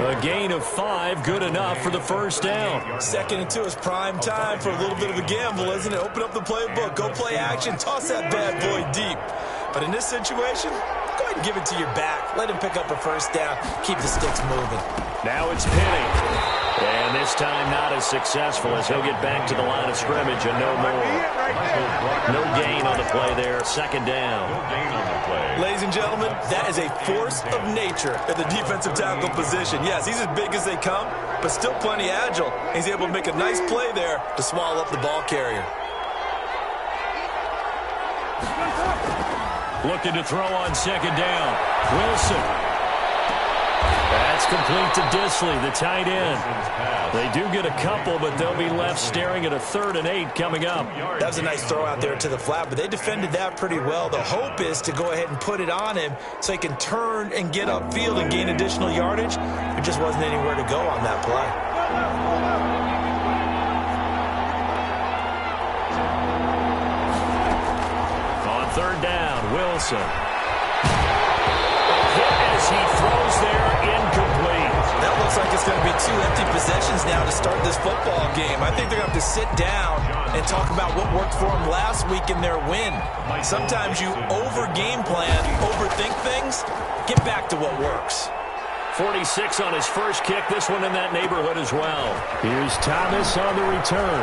A gain of 5, good enough for the first down. 2nd and 2 is prime time for a little bit of a gamble, isn't it? Open up the playbook, go play action, toss that bad boy deep. But in this situation, go ahead and give it to your back. Let him pick up a first down. Keep the sticks moving. Now it's Penny. And this time not as successful as he'll get back to the line of scrimmage and no more. No gain on the play there. 2nd down. Ladies and gentlemen, that is a force of nature at the defensive tackle position. Yes, he's as big as they come, but still plenty agile. He's able to make a nice play there to swallow up the ball carrier. Looking to throw on 2nd down. Wilson. That's complete to Disley, the tight end. They do get a couple, but they'll be left staring at a 3rd and 8 coming up. That was a nice throw out there to the flat, but they defended that pretty well. The hope is to go ahead and put it on him so he can turn and get upfield and gain additional yardage. There just wasn't anywhere to go on that play. On 3rd down, Wilson. As he throws there, incomplete. That looks like it's going to be 2 empty possessions now to start this football game. I think they're going to have to sit down and talk about what worked for them last week in their win. Sometimes you over-game plan, overthink things. Get back to what works. 46 on his first kick. This one in that neighborhood as well. Here's Thomas on the return.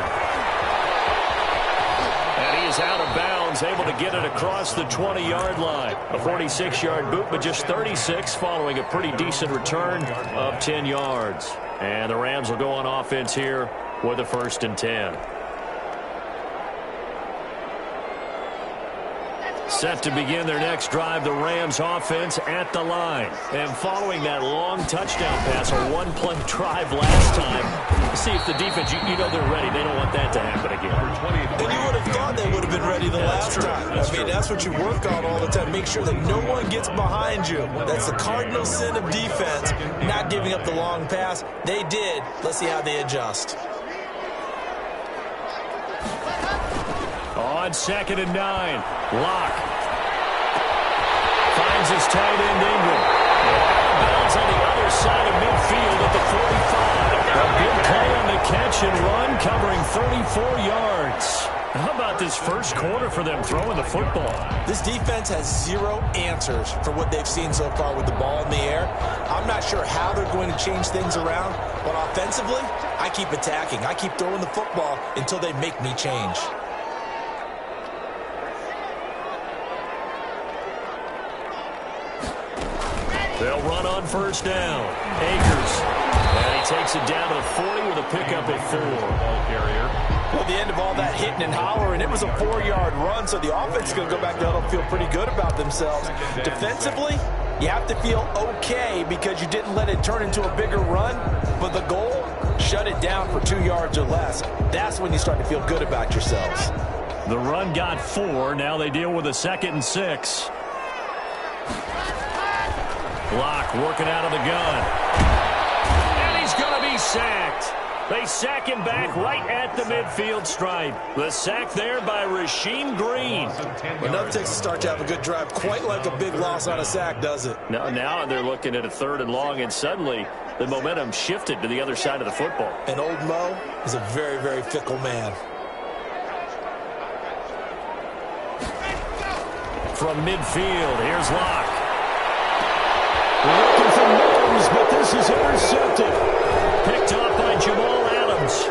And he is out of bounds, able to get it across the 20-yard line. A 46-yard boot, but just 36 following a pretty decent return of 10 yards. And the Rams will go on offense here with a 1st and 10. Set to begin their next drive, the Rams offense at the line. And following that long touchdown pass, a one-play drive last time, see if the defense, you know they're ready. They don't want that to happen again. And you would have thought they would have been ready the last time. I mean, that's what you work on all the time. Make sure that no one gets behind you. That's the cardinal sin of defense, not giving up the long pass. They did. Let's see how they adjust. On 2nd and 9, Locke finds his tight end Ingram. Out of bounds on the other side of midfield at the 45. A big play on the catch and run, covering 34 yards. How about this first quarter for them throwing the football? This defense has 0 answers for what they've seen so far with the ball in the air. I'm not sure how they're going to change things around, but offensively, I keep attacking. I keep throwing the football until they make me change. They'll run on first down. Akers. And he takes it down to the 40 with a pickup of 4. Well, the end of all that hitting and hollering, it was a 4-yard run, so the offense is going to go back down and feel pretty good about themselves. Defensively, You have to feel okay because you didn't let it turn into a bigger run, but the goal, shut it down for 2 yards or less. That's when you start to feel good about yourselves. The run got 4. Now they deal with a 2nd and 6. Block working out of the gun. And he's going to be sacked. They sack him back right at the midfield stripe. The sack there by Rasheem Green. Well, nothing takes a start to have a good drive quite like a big loss on a sack, does it? No, now they're looking at a 3rd and long, and suddenly the momentum shifted to the other side of the football. And old Mo is a very, very fickle man. From midfield, here's Locke. Looking for Mims, but this is intercepted. Picked up by Jamal Adams.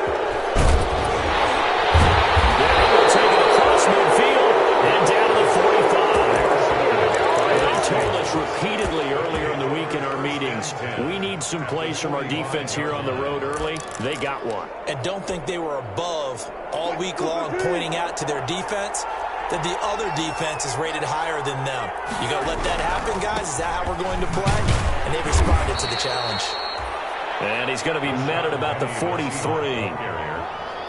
They're taking it across midfield and down to the 45. They told us repeatedly earlier in the week in our meetings, we need some plays from our defense here on the road early. They got one. And don't think they were above all week long pointing out to their defense that the other defense is rated higher than them. You going to let that happen, guys? Is that how we're going to play? And they responded to the challenge. And he's going to be met at about the 43.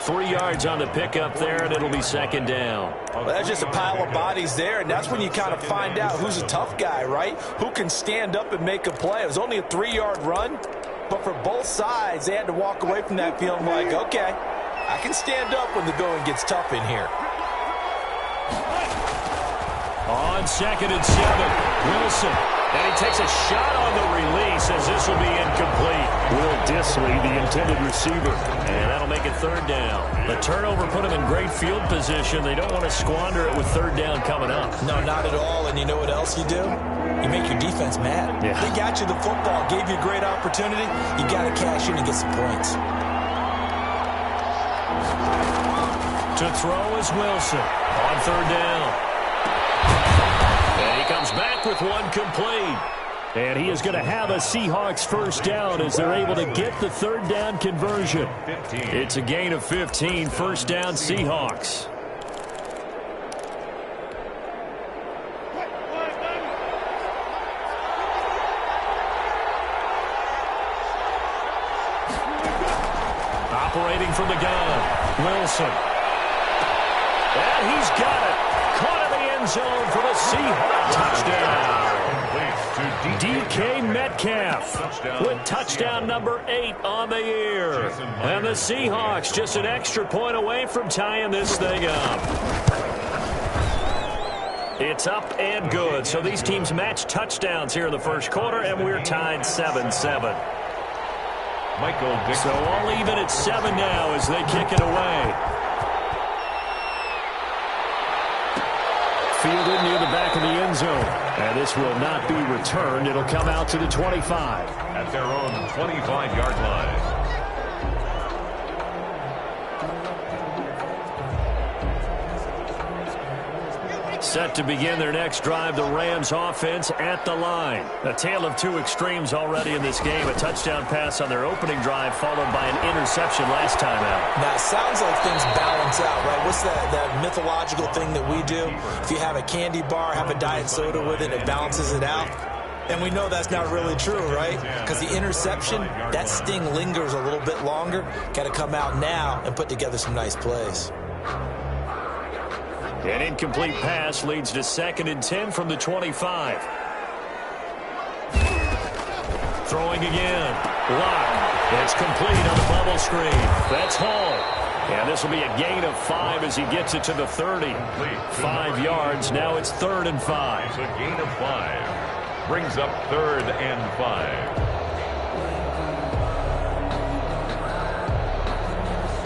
3 yards on the pickup there, and it'll be 2nd down. Well, that's just a pile of bodies there, and that's when you kind of find out who's a tough guy, right? Who can stand up and make a play. It was only a 3-yard run, but for both sides, they had to walk away from that feeling like, okay, I can stand up when the going gets tough in here. On 2nd and 7, Wilson. And he takes a shot on the release as this will be incomplete. Will Disley, the intended receiver. And that'll make it 3rd down. The turnover put him in great field position. They don't want to squander it with 3rd down coming up. No, not at all. And you know what else you do? You make your defense mad. Yeah. They got you the football, gave you a great opportunity. You got to cash in and get some points. To throw is Wilson on 3rd down. And he comes back with one complete. And he is going to have a Seahawks 1st down as they're able to get the 3rd down conversion. It's a gain of 15, 1st down Seahawks. Operating from the gun, Wilson. And he's got it. Caught in the end zone for the Seahawks touchdown. DK Metcalf with touchdown number 8 on the year. And the Seahawks just an extra point away from tying this thing up. It's up and good. So these teams match touchdowns here in the 1st quarter, and we're tied 7-7. So all even at 7 now as they kick it away. Fielded near the back of the end zone. And this will not be returned. It'll come out to the 25. At their own 25-yard line. Set to begin their next drive, the Rams offense at the line. A tale of 2 extremes already in this game. A touchdown pass on their opening drive followed by an interception last time out. Now, it sounds like things balance out, right? What's that mythological thing that we do? If you have a candy bar, have a diet soda with it, it balances it out. And we know that's not really true, right? Because the interception, that sting lingers a little bit longer. Got to come out now and put together some nice plays. An incomplete pass leads to 2nd and 10 from the 25. Throwing again. Locke. It's complete on the bubble screen. That's Hall. And this will be a gain of 5 as he gets it to the 30. 5 yards. Now it's 3rd and 5. It's a gain of 5. Brings up 3rd and 5.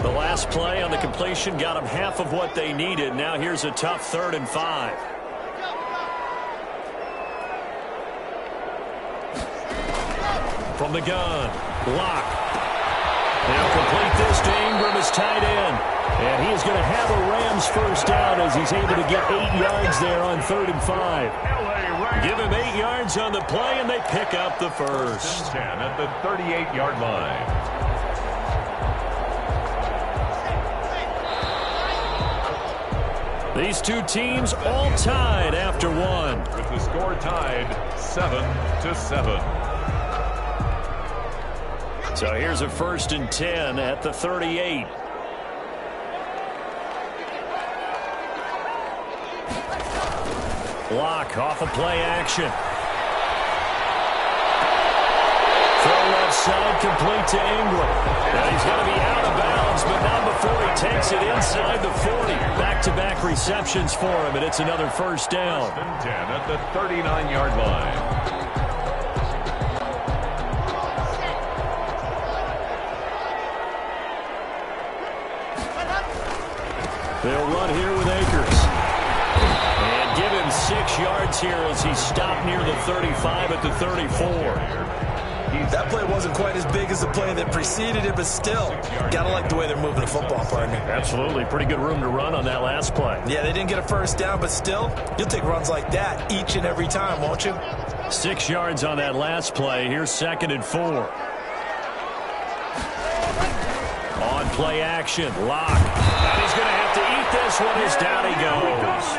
The last play on the completion got them half of what they needed. Now here's a tough 3rd and 5. From the gun, Locke. They'll complete this to Ingram as tight end. And he is going to have a Rams 1st down as he's able to get 8 yards there on 3rd and 5. Give him 8 yards on the play, and they pick up the 1st. 10 at the 38-yard line. These two teams all tied after one. With the score tied 7-7. So here's a 1st and 10 at the 38. Block off a play action. Throw left side, complete to Ingram. And he's going to be out of bounds, but not before he takes it inside the 40. Back-to-back receptions for him, and it's another 1st down. 1st and 10 at the 39-yard line. They'll run here with Akers. And give him 6 yards here as he stopped near the 35 at the 34. That play wasn't quite as big as the play that preceded it, but still, got to like the way they're moving the football, partner. Absolutely. Pretty good room to run on that last play. Yeah, they didn't get a 1st down, but still, you'll take runs like that each and every time, won't you? 6 yards on that last play. Here's 2nd and 4. On play action, Lock. And he's going to have to eat this one as down he goes.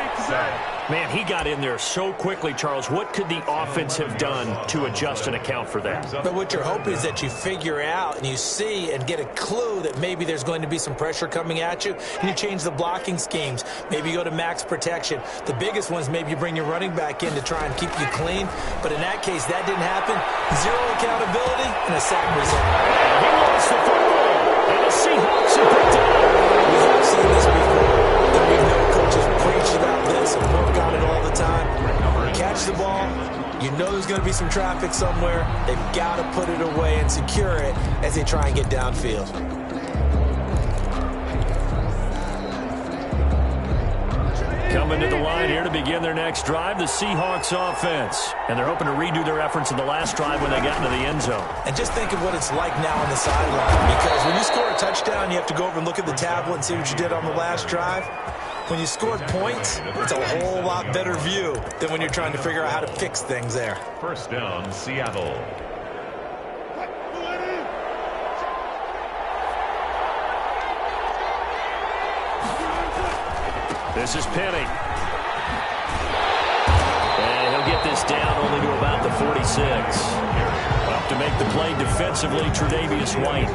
Man, he got in there so quickly, Charles. What could the offense have done to adjust and account for that? But what you're hoping is that you figure out and you see and get a clue that maybe there's going to be some pressure coming at you, and you change the blocking schemes. Maybe you go to max protection. The biggest one is maybe you bring your running back in to try and keep you clean. But in that case, that didn't happen. 0 accountability and a sack result. He lost the football, and the Seahawks are picked up. We have seen this before. And we know coaches preach about this and work on it all the time. Catch the ball. You know there's going to be some traffic somewhere. They've got to put it away and secure it as they try and get downfield. Coming to the line here to begin their next drive, the Seahawks offense. And they're hoping to redo their efforts in the last drive when they got into the end zone. And just think of what it's like now on the sideline. Because when you score a touchdown, you have to go over and look at the tablet and see what you did on the last drive. When you scored points, it's a whole lot better view than when you're trying to figure out how to fix things there. 1st down, Seattle. This is Penny. And he'll get this down only to about the 46. Up to make the play defensively, Tre'Davious White.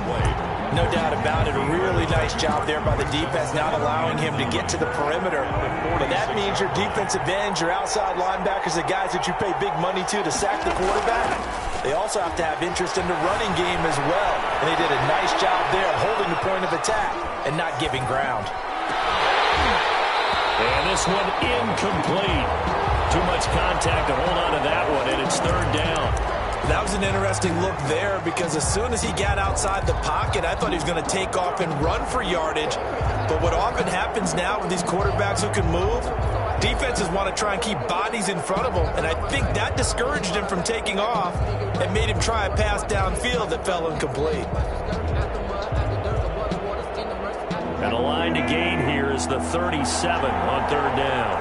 No doubt about it. A really nice job there by the defense, not allowing him to get to the perimeter. But that means your defensive ends, your outside linebackers, the guys that you pay big money to sack the quarterback. They also have to have interest in the running game as well. And they did a nice job there holding the point of attack and not giving ground. And this one incomplete. Too much contact to hold on to that one, and it's 3rd down. That was an interesting look there because as soon as he got outside the pocket, I thought he was going to take off and run for yardage. But what often happens now with these quarterbacks who can move, defenses want to try and keep bodies in front of them. And I think that discouraged him from taking off and made him try a pass downfield that fell incomplete. And a line to gain here is the 37 on 3rd down.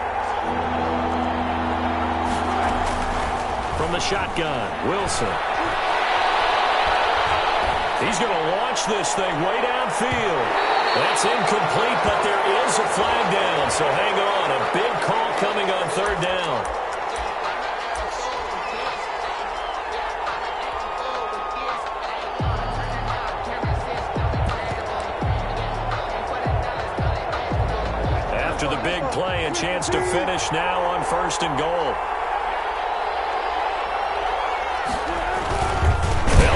From the shotgun, Wilson. He's going to launch this thing way downfield. That's incomplete, but there is a flag down, so hang on. A big call coming on 3rd down. After the big play, a chance to finish now on 1st and goal.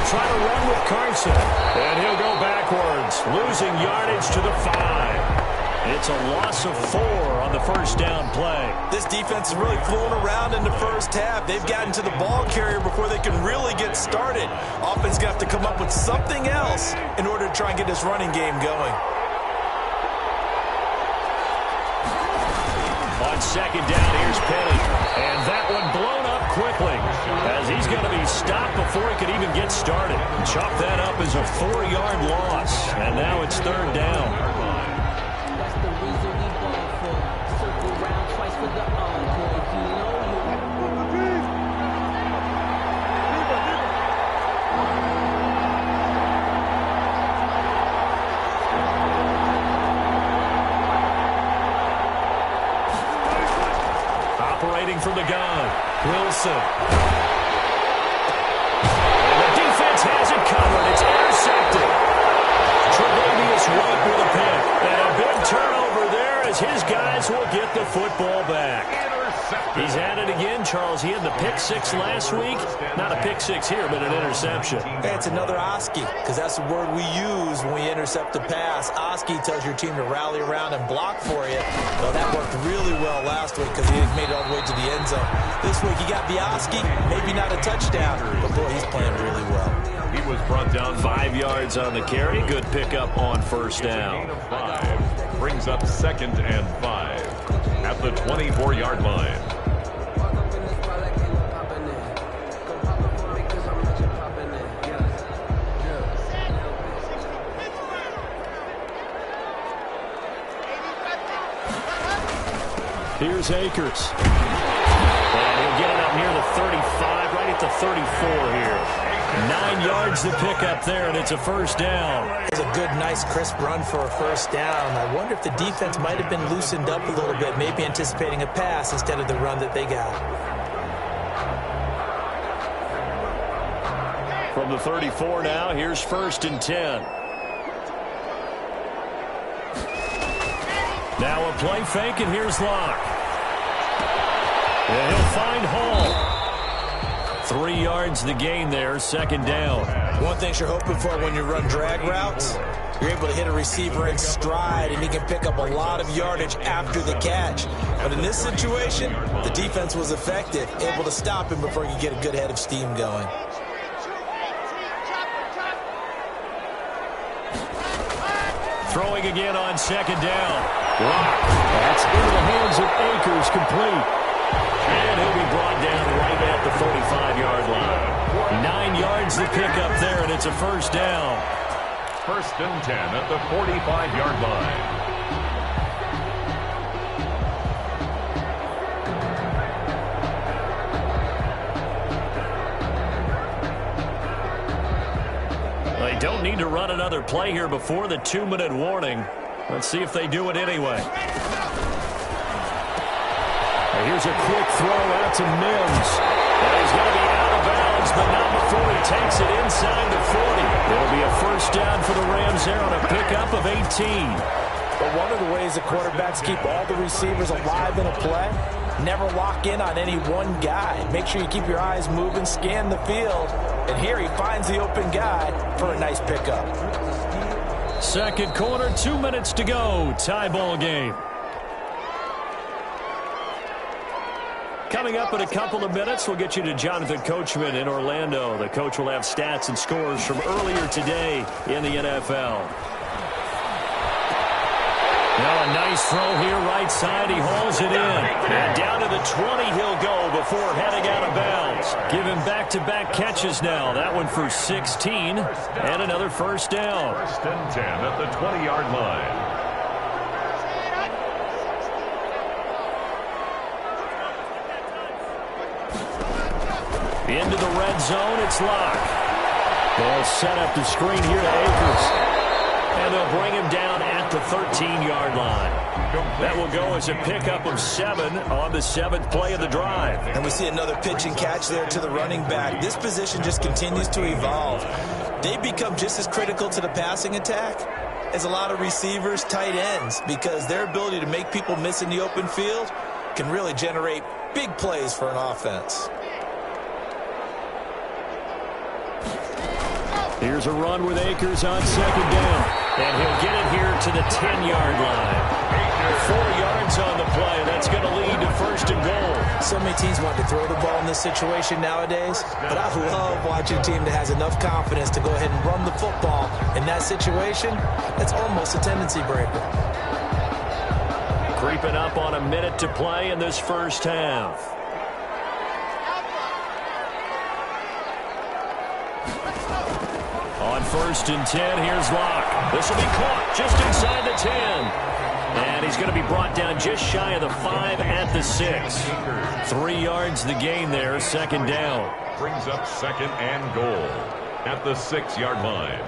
Try to run with Carson, and he'll go backwards, losing yardage to the 5. It's a loss of 4 on the 1st down play. This defense is really fooling around in the first half. They've gotten to the ball carrier before they can really get started. Offense going to have to come up with something else in order to try and get this running game going. On 2nd down, here's Penny. And that one blown up quickly as he's going to be stopped before he could even get started. Chalk that up as a 4-yard loss. And now it's 3rd down. That's the reason we ball for. Circle round twice for the encore. You know you. waiting from the gun. Wilson. And the defense has it covered. It's intercepted. Tre'Davious White with a pick. And a big turnover there as his guys will get the football back. He's at it again, Charles. He had the pick six last week. Not a pick six here, but an interception. Hey, it's another Oski, because that's the word we use when we intercept a pass. Oski tells your team to rally around and block for you. Well, that worked really well last week because he made it all the way to the end zone. This week he got the Oski, maybe not a touchdown, but boy, he's playing really well. He was brought down 5 yards on the carry. Good pickup on first down. 5. Brings up 2nd and 5 at the 24-yard line. Here's Akers. And he'll get it up near the 35, right at the 34 here. 9 yards to pick up there, and it's a first down. It's a good, nice, crisp run for a first down. I wonder if the defense might have been loosened up a little bit, maybe anticipating a pass instead of the run that they got. From the 34 now, here's 1st and 10. Now a play fake, and here's Locke. And he'll find Hall. 3 yards the gain there, 2nd down. One thing you're hoping for when you run drag routes, you're able to hit a receiver in stride, and he can pick up a lot of yardage after the catch. But in this situation, the defense was effective, able to stop him before he could get a good head of steam going. Throwing again on 2nd down. That's into the hands of Akers, complete. And he'll be brought down right at the 45-yard line. 9 yards to pick up there, and it's a first down. 1st and 10 at the 45-yard line. They don't need to run another play here before the 2-minute warning. Let's see if they do it anyway. Here's a quick throw out to Mims. And he's going to be out of bounds, but not before he takes it inside the 40. It'll be a first down for the Rams there on a pickup of 18. But one of the ways the quarterbacks keep all the receivers alive in a play, never lock in on any one guy. Make sure you keep your eyes moving, scan the field, and here he finds the open guy for a nice pickup. Second quarter, 2 minutes to go. Tie ball game. Coming up in a couple of minutes, we'll get you to Jonathan Coachman in Orlando. The coach will have stats and scores from earlier today in the NFL. Now a nice throw here right side. He hauls it in. And down to the 20 he'll go before heading out of bounds. Give him back-to-back catches now. That one for 16 and another first down. 1st and 10 at the 20-yard line. Into the red zone, it's Locke. They'll set up the screen here to Akers. And they'll bring him down at the 13-yard line. That will go as a pickup of 7 on the 7th play of the drive. And we see another pitch and catch there to the running back. This position just continues to evolve. They become just as critical to the passing attack as a lot of receivers, tight ends, because their ability to make people miss in the open field can really generate big plays for an offense. Here's a run with Akers on 2nd down. And he'll get it here to the 10-yard line. 4 yards on the play. That's going to lead to 1st and goal. So many teams want to throw the ball in this situation nowadays, but I love watching a team that has enough confidence to go ahead and run the football. In that situation, that's almost a tendency breaker. Creeping up on a minute to play in this first half. On 1st and 10, here's Locke. This will be caught just inside the 10. And he's going to be brought down just shy of the 5 at the 6. 3 yards the gain there, 2nd down. Brings up 2nd and goal at the 6-yard line.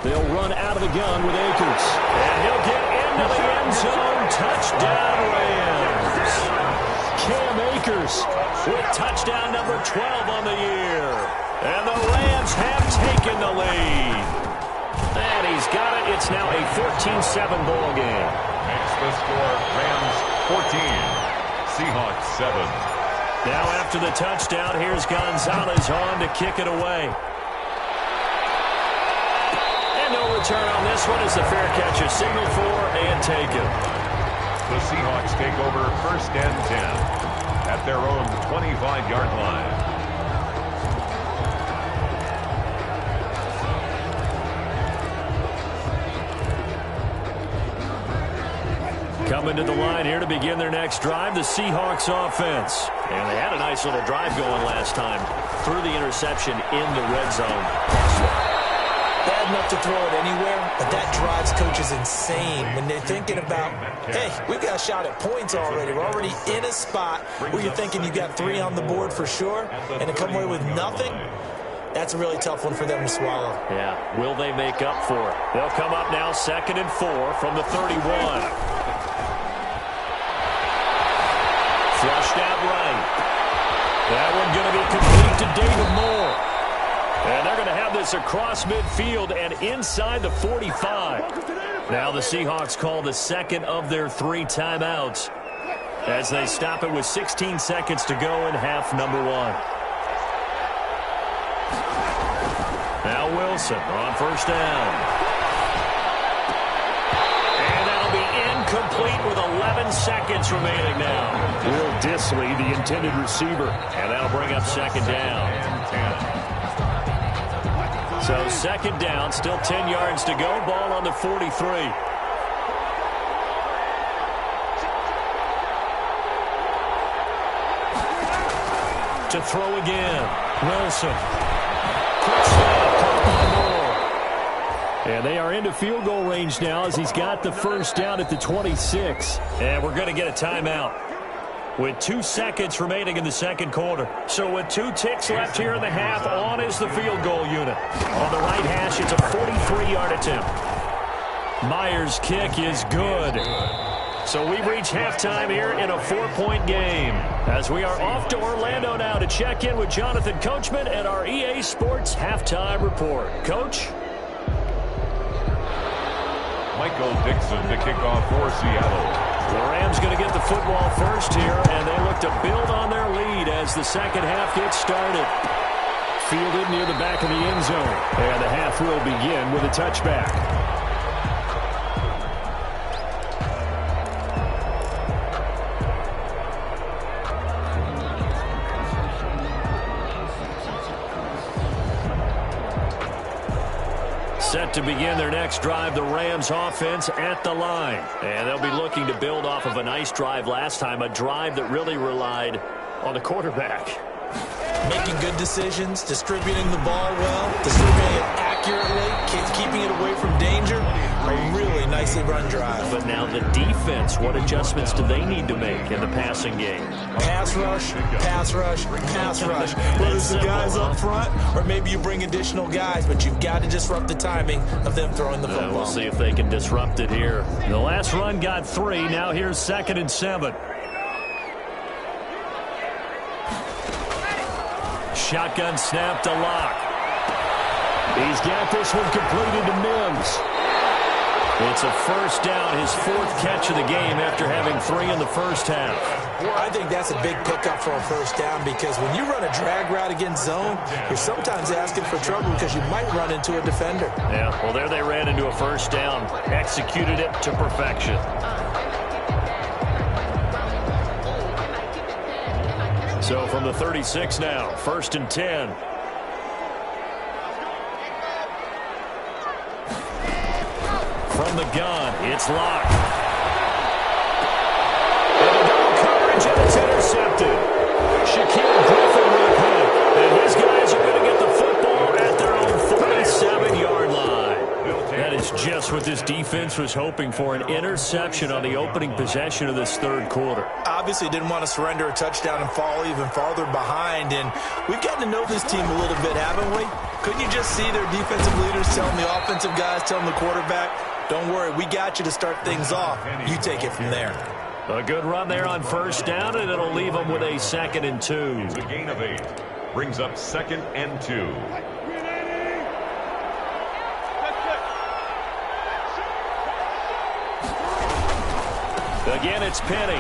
They'll run out of the gun with Akers. And he'll get into the end zone Touchdown, Rams. Cam Akers with touchdown number 12 on the year. And the Rams have taken the lead. And he's got it. It's now a 14-7 ball game. Makes the score Rams 14, Seahawks 7. Now after the touchdown, here's Gonzalez on to kick it away. And no return on this one as the fair catch is signaled for and taken. The Seahawks take over 1st and 10 at their own 25-yard line. Coming to the line here to begin their next drive, the Seahawks offense. And they had a nice little drive going last time through the interception in the red zone. Bad enough to throw it anywhere, but that drives coaches insane when they're thinking about, hey, we've got a shot at points already. We're already in a spot where you're thinking you got 3 on the board for sure, and to come away with nothing, that's a really tough one for them to swallow. Yeah, will they make up for it? They'll come up now 2nd and 4 from the 31. Flushed out right. That one going to be complete to David Moore. And they're going to have this across midfield and inside the 45. Now the Seahawks call the second of their 3 timeouts as they stop it with 16 seconds to go in half number 1. Now Wilson on 1st down. Complete with 11 seconds remaining now. Will Disley, the intended receiver. And that'll bring up 2nd down. So 2nd down, still 10 yards to go. Ball on the 43. To throw again. Wilson. Quick snap, caught by Moore. And they are into field goal range now as he's got the 1st down at the 26. And we're going to get a timeout with 2 seconds remaining in the 2nd quarter. So with 2 ticks left here in the half, on is the field goal unit. On the right hash, it's a 43-yard attempt. Myers' kick is good. So we've reached halftime here in a 4-point game as we are off to Orlando now to check in with Jonathan Coachman at our EA Sports Halftime Report. Coach? Michael Dixon to kick off for Seattle. The Rams going to get the football first here, and they look to build on their lead as the second half gets started. Fielded near the back of the end zone. And the half will begin with a touchback. Set to begin their next drive, the Rams offense at the line. And they'll be looking to build off of a nice drive last time, a drive that really relied on the quarterback. Making good decisions, distributing the ball well, distributing it accurately, keeping it away from danger. A really nicely run drive. But now the defense, what adjustments do they need to make in the passing game? Pass rush, pass rush, pass rush. Whether it's the guys up front or maybe you bring additional guys, but you've got to disrupt the timing of them throwing the football. We'll see if they can disrupt it here. The last run got 3. Now here's 2nd and 7. Shotgun snap to Locke. He's got this one completed to Mims. It's a 1st down, his 4th catch of the game after having 3 in the first half. I think that's a big pickup for a 1st down because when you run a drag route against zone, you're sometimes asking for trouble because you might run into a defender. Yeah, well, there they ran into a 1st down, executed it to perfection. So from the 36 now, 1st and 10. From the gun, it's Locke. And the double coverage, and it's intercepted. Shaquille Griffin with a pick. And his guys are going to get the football at their own 47-yard line. That is just what this defense was hoping for, an interception on the opening possession of this 3rd quarter. Obviously didn't want to surrender a touchdown and fall even farther behind, and we've gotten to know this team a little bit, haven't we? Couldn't you just see their defensive leaders telling the offensive guys, telling the quarterback, Don't worry, we got you to start things off. You take it from there. A good run there on first down, and it'll leave them with a 2nd and 2. It's a gain of 8. Brings up 2nd and 2. Again, it's Penny.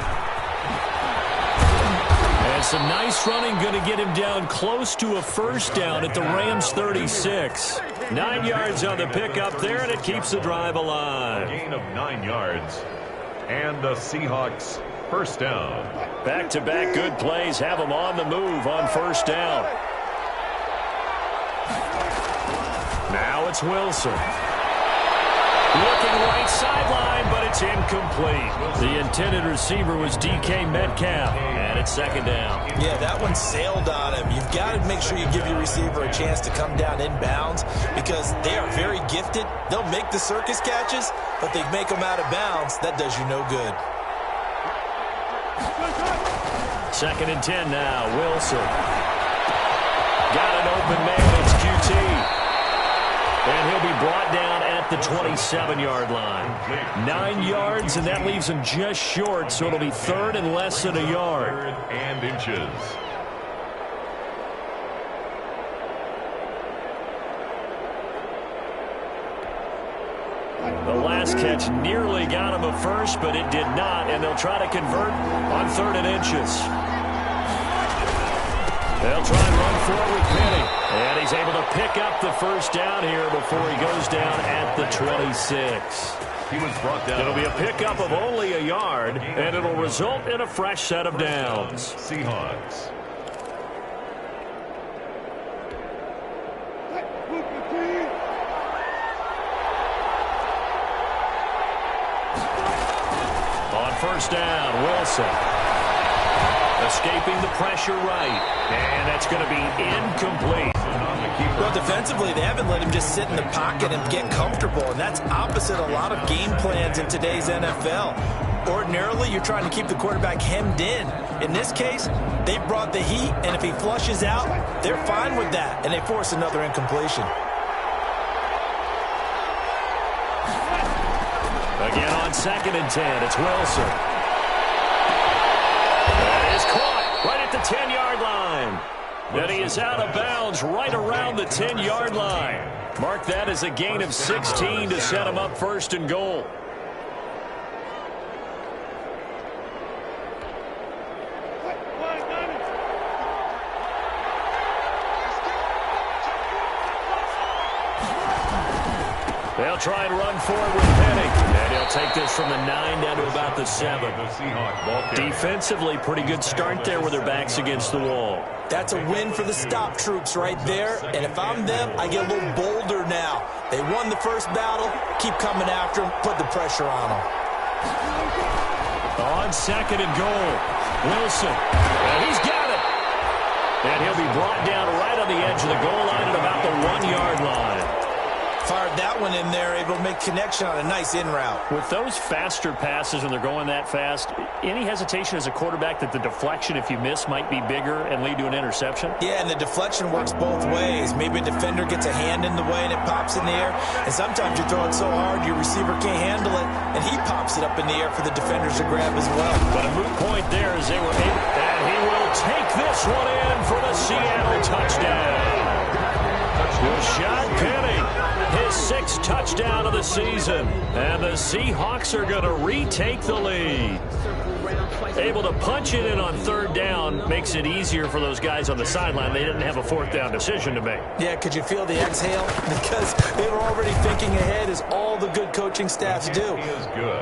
And some nice running, going to get him down close to a first down at the Rams' 36. 9 yards on the pickup there, and it keeps the drive alive. Gain of 9 yards. And the Seahawks first down. Back-to-back good plays have them on the move on first down. Now it's Wilson. Looking right sideline, but it's incomplete. The intended receiver was DK Metcalf, and it's 2nd down. Yeah, that one sailed on him. You've got to make sure you give your receiver a chance to come down inbounds because they are very gifted. They'll make the circus catches, but they make them out of bounds. That does you no good. 2nd and 10 now. Wilson. Got an open man. It's QT. And he'll be brought down at the 27-yard line. 9 yards, and that leaves him just short, so it'll be 3rd and less than a yard. 3rd and inches. The last catch nearly got him a first, but it did not, and they'll try to convert on 3rd and inches. They'll try and run forward with Penny. And he's able to pick up the first down here before he goes down at the 26. He was brought down. It'll be a pickup of only a yard, and it'll result in a fresh set of downs. Seahawks. On first down, Wilson. Escaping the pressure right. And that's going to be incomplete. Well, defensively, they haven't let him just sit in the pocket and get comfortable, and that's opposite a lot of game plans in today's NFL. Ordinarily, you're trying to keep the quarterback hemmed in. In this case, they brought the heat, and if he flushes out, they're fine with that, and they force another incompletion. Again on 2nd and 10, it's Wilson. That is caught right at the 10-yard line. Then he is out of bounds right around the 10-yard line. Mark that as a gain of 16 to set him up 1st and goal. They'll try and run forward with Penny. And he'll take this from the 9 down to about the 7. Defensively, pretty good start there with their backs against the wall. That's a win for the stop troops right there. And if I'm them, I get a little bolder now. They won the first battle. Keep coming after them. Put the pressure on them. On 2nd and goal, Wilson. And he's got it. And he'll be brought down right on the edge of the goal line at about the 1-yard line. Fired that one in there, able to make connection on a nice in route. With those faster passes when they're going that fast, any hesitation as a quarterback that the deflection, if you miss, might be bigger and lead to an interception? Yeah, and the deflection works both ways. Maybe a defender gets a hand in the way and it pops in the air. And sometimes you throw it so hard your receiver can't handle it, and he pops it up in the air for the defenders to grab as well. But a moot point there as they were able, and he will take this one in for the Seattle touchdown. Rashad Penny, his 6th touchdown of the season, and the Seahawks are going to retake the lead. Able to punch it in on 3rd down makes it easier for those guys on the sideline. They didn't have a 4th down decision to make. Yeah, could you feel the exhale? Because they were already thinking ahead, as all the good coaching staffs do.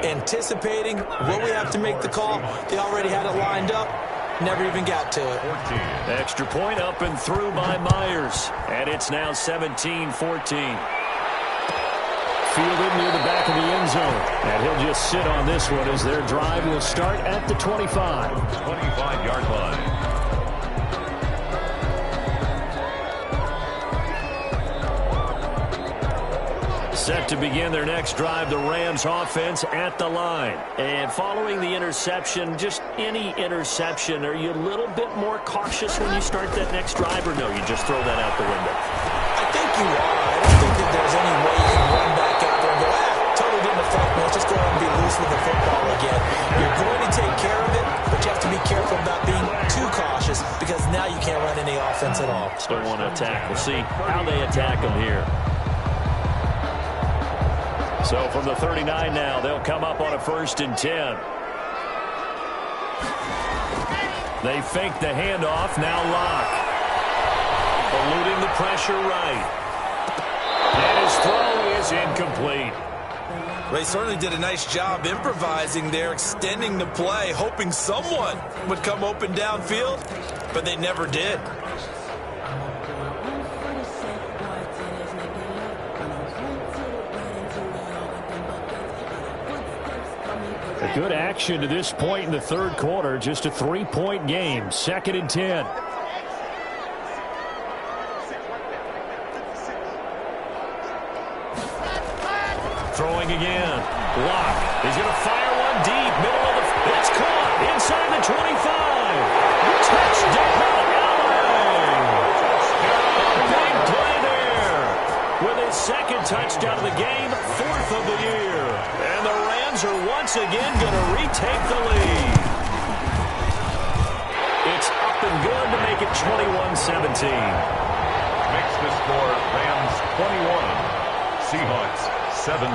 Anticipating what we have to make the call. They already had it lined up. Never even got to it. Extra point up and through by Myers. And it's now 17-14. Fielded near the back of the end zone. And he'll just sit on this one as their drive will start at the 25. 25-yard line. Set to begin their next drive, the Rams offense at the line. And following the interception, just any interception, are you a little bit more cautious when you start that next drive, or no, you just throw that out the window? I think you are. I don't think that there's any way you can run back out there and go, totally didn't now. Still want to attack. We'll see how they attack them here. So from the 39 now, they'll come up on a 1st and 10. They fake the handoff. Now Locke. Eluding the pressure right. And his throw is incomplete. They certainly did a nice job improvising there, extending the play, hoping someone would come open downfield, but they never did. A good action to this point in the 3rd quarter. Just a 3-point game. 2nd and 10. Throwing again. Locke. He's going to fire one deep. Middle of the... It's caught inside the 25. Touchdown, LA. A big play there. With his 2nd touchdown of the game, 4th of the year. And the Rams are once again going to retake the lead. It's up and good to make it 21-17. Makes the score Rams 21, Seahawks 17.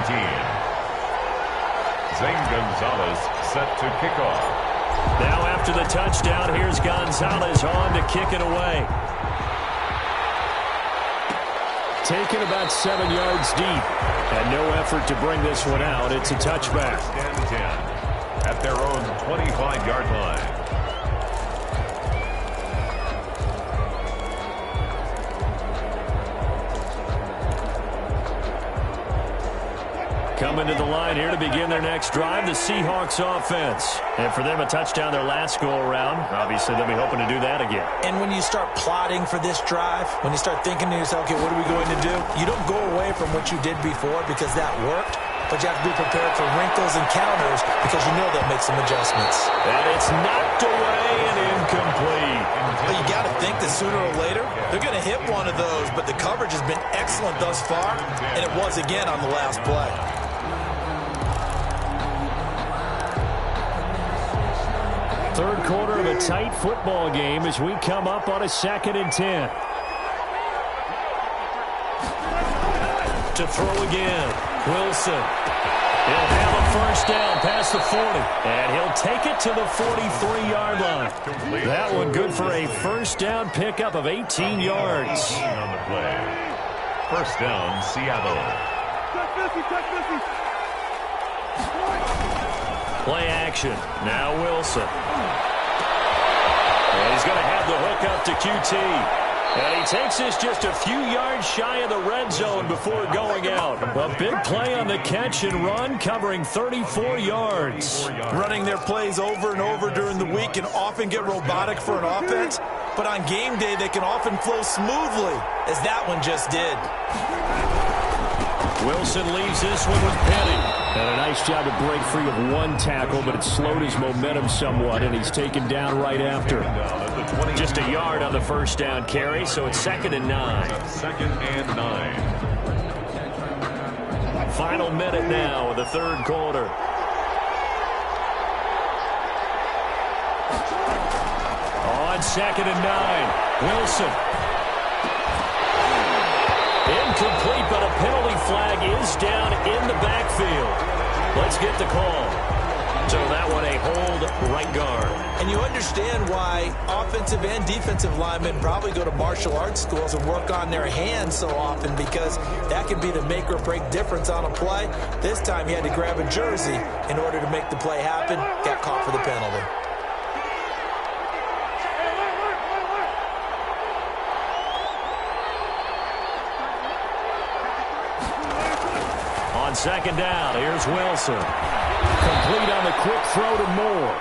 Zane Gonzalez set to kick off. Now after the touchdown, here's Gonzalez on to kick it away. Taken about 7 yards deep. And no effort to bring this one out. It's a touchback. 10 at their own 25-yard line. Coming to the line here to begin their next drive, the Seahawks offense. And for them, a touchdown their last go-around. Obviously, they'll be hoping to do that again. And when you start plotting for this drive, when you start thinking to yourself, okay, what are we going to do? You don't go away from what you did before because that worked, but you have to be prepared for wrinkles and counters because you know they'll make some adjustments. And it's knocked away and incomplete. But you got to think that sooner or later, they're going to hit one of those, but the coverage has been excellent thus far, and it was again on the last play. Third quarter of a tight football game as we come up on a 2nd and 10. To throw again. Wilson. He'll have a 1st down past the 40. And he'll take it to the 43-yard line. That one good for a 1st down pickup of 18 yards. On the play. 1st down, Seattle. Play action. Now Wilson. And he's going to have the hook up to QT. And he takes this just a few yards shy of the red zone before going out. A big play on the catch and run, covering 34 yards. Running their plays over and over during the week can often get robotic for an offense, but on game day they can often flow smoothly, as that one just did. Wilson leaves this one with Penny. And a nice job to break free of one tackle, but it slowed his momentum somewhat, and he's taken down right after. Just a yard on the 1st down carry, so it's 2nd and 9. 2nd and 9. Final minute now of the 3rd quarter. On 2nd and 9, Wilson. Incomplete, but a penalty flag is down in the backfield. Let's get the call. So that one a hold right guard. And you understand why offensive and defensive linemen probably go to martial arts schools and work on their hands so often, because that can be the make or break difference on a play. This time he had to grab a jersey in order to make the play happen. Got caught for the penalty. On 2nd down, here's Wilson. Complete on the quick throw to Moore.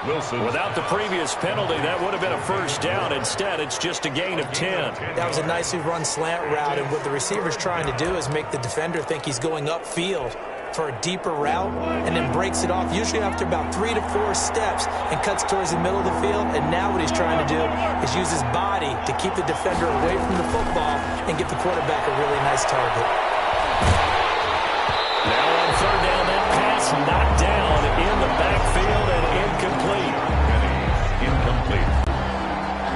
Wilson. Without the previous penalty, that would have been a 1st down. Instead, it's just a gain of 10. That was a nicely run slant route, and what the receiver's trying to do is make the defender think he's going upfield for a deeper route, and then breaks it off, usually after about 3 to 4 steps, and cuts towards the middle of the field. And now what he's trying to do is use his body to keep the defender away from the football and get the quarterback a really nice target. Now on 3rd down, that pass knocked down in the backfield and incomplete. Incomplete.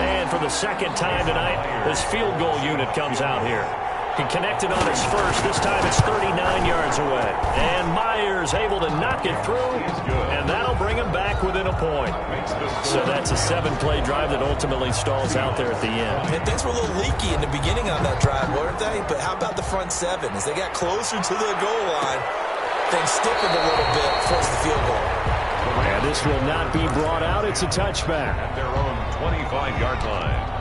And for the second time tonight. This field goal unit comes out here. He connected on his first. This time it's 39 yards away. And Myers able to knock it through, and that'll bring him back within a point. So that's a 7-play drive that ultimately stalls out there at the end. And things were a little leaky in the beginning on that drive, weren't they? But how about the front seven? As they got closer to the goal line, things stiffened a little bit, forced the field goal. And this will not be brought out. It's a touchback. At their own 25-yard line.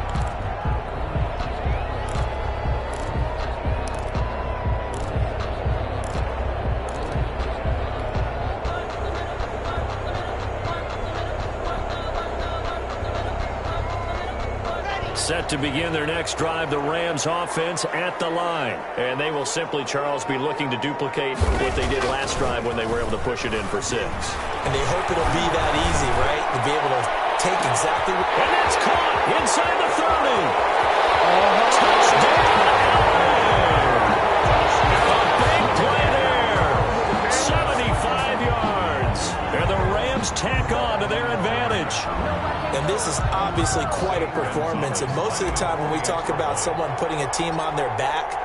Set to begin their next drive, the Rams offense at the line. And they will simply, Charles, be looking to duplicate what they did last drive when they were able to push it in for 6. And they hope it'll be that easy, right? To be able to take exactly what... And that's caught inside the 30. Touchdown, a big play there. 75 yards. And the Rams tack on to their advantage. And this is obviously quite a performance. And most of the time when we talk about someone putting a team on their back,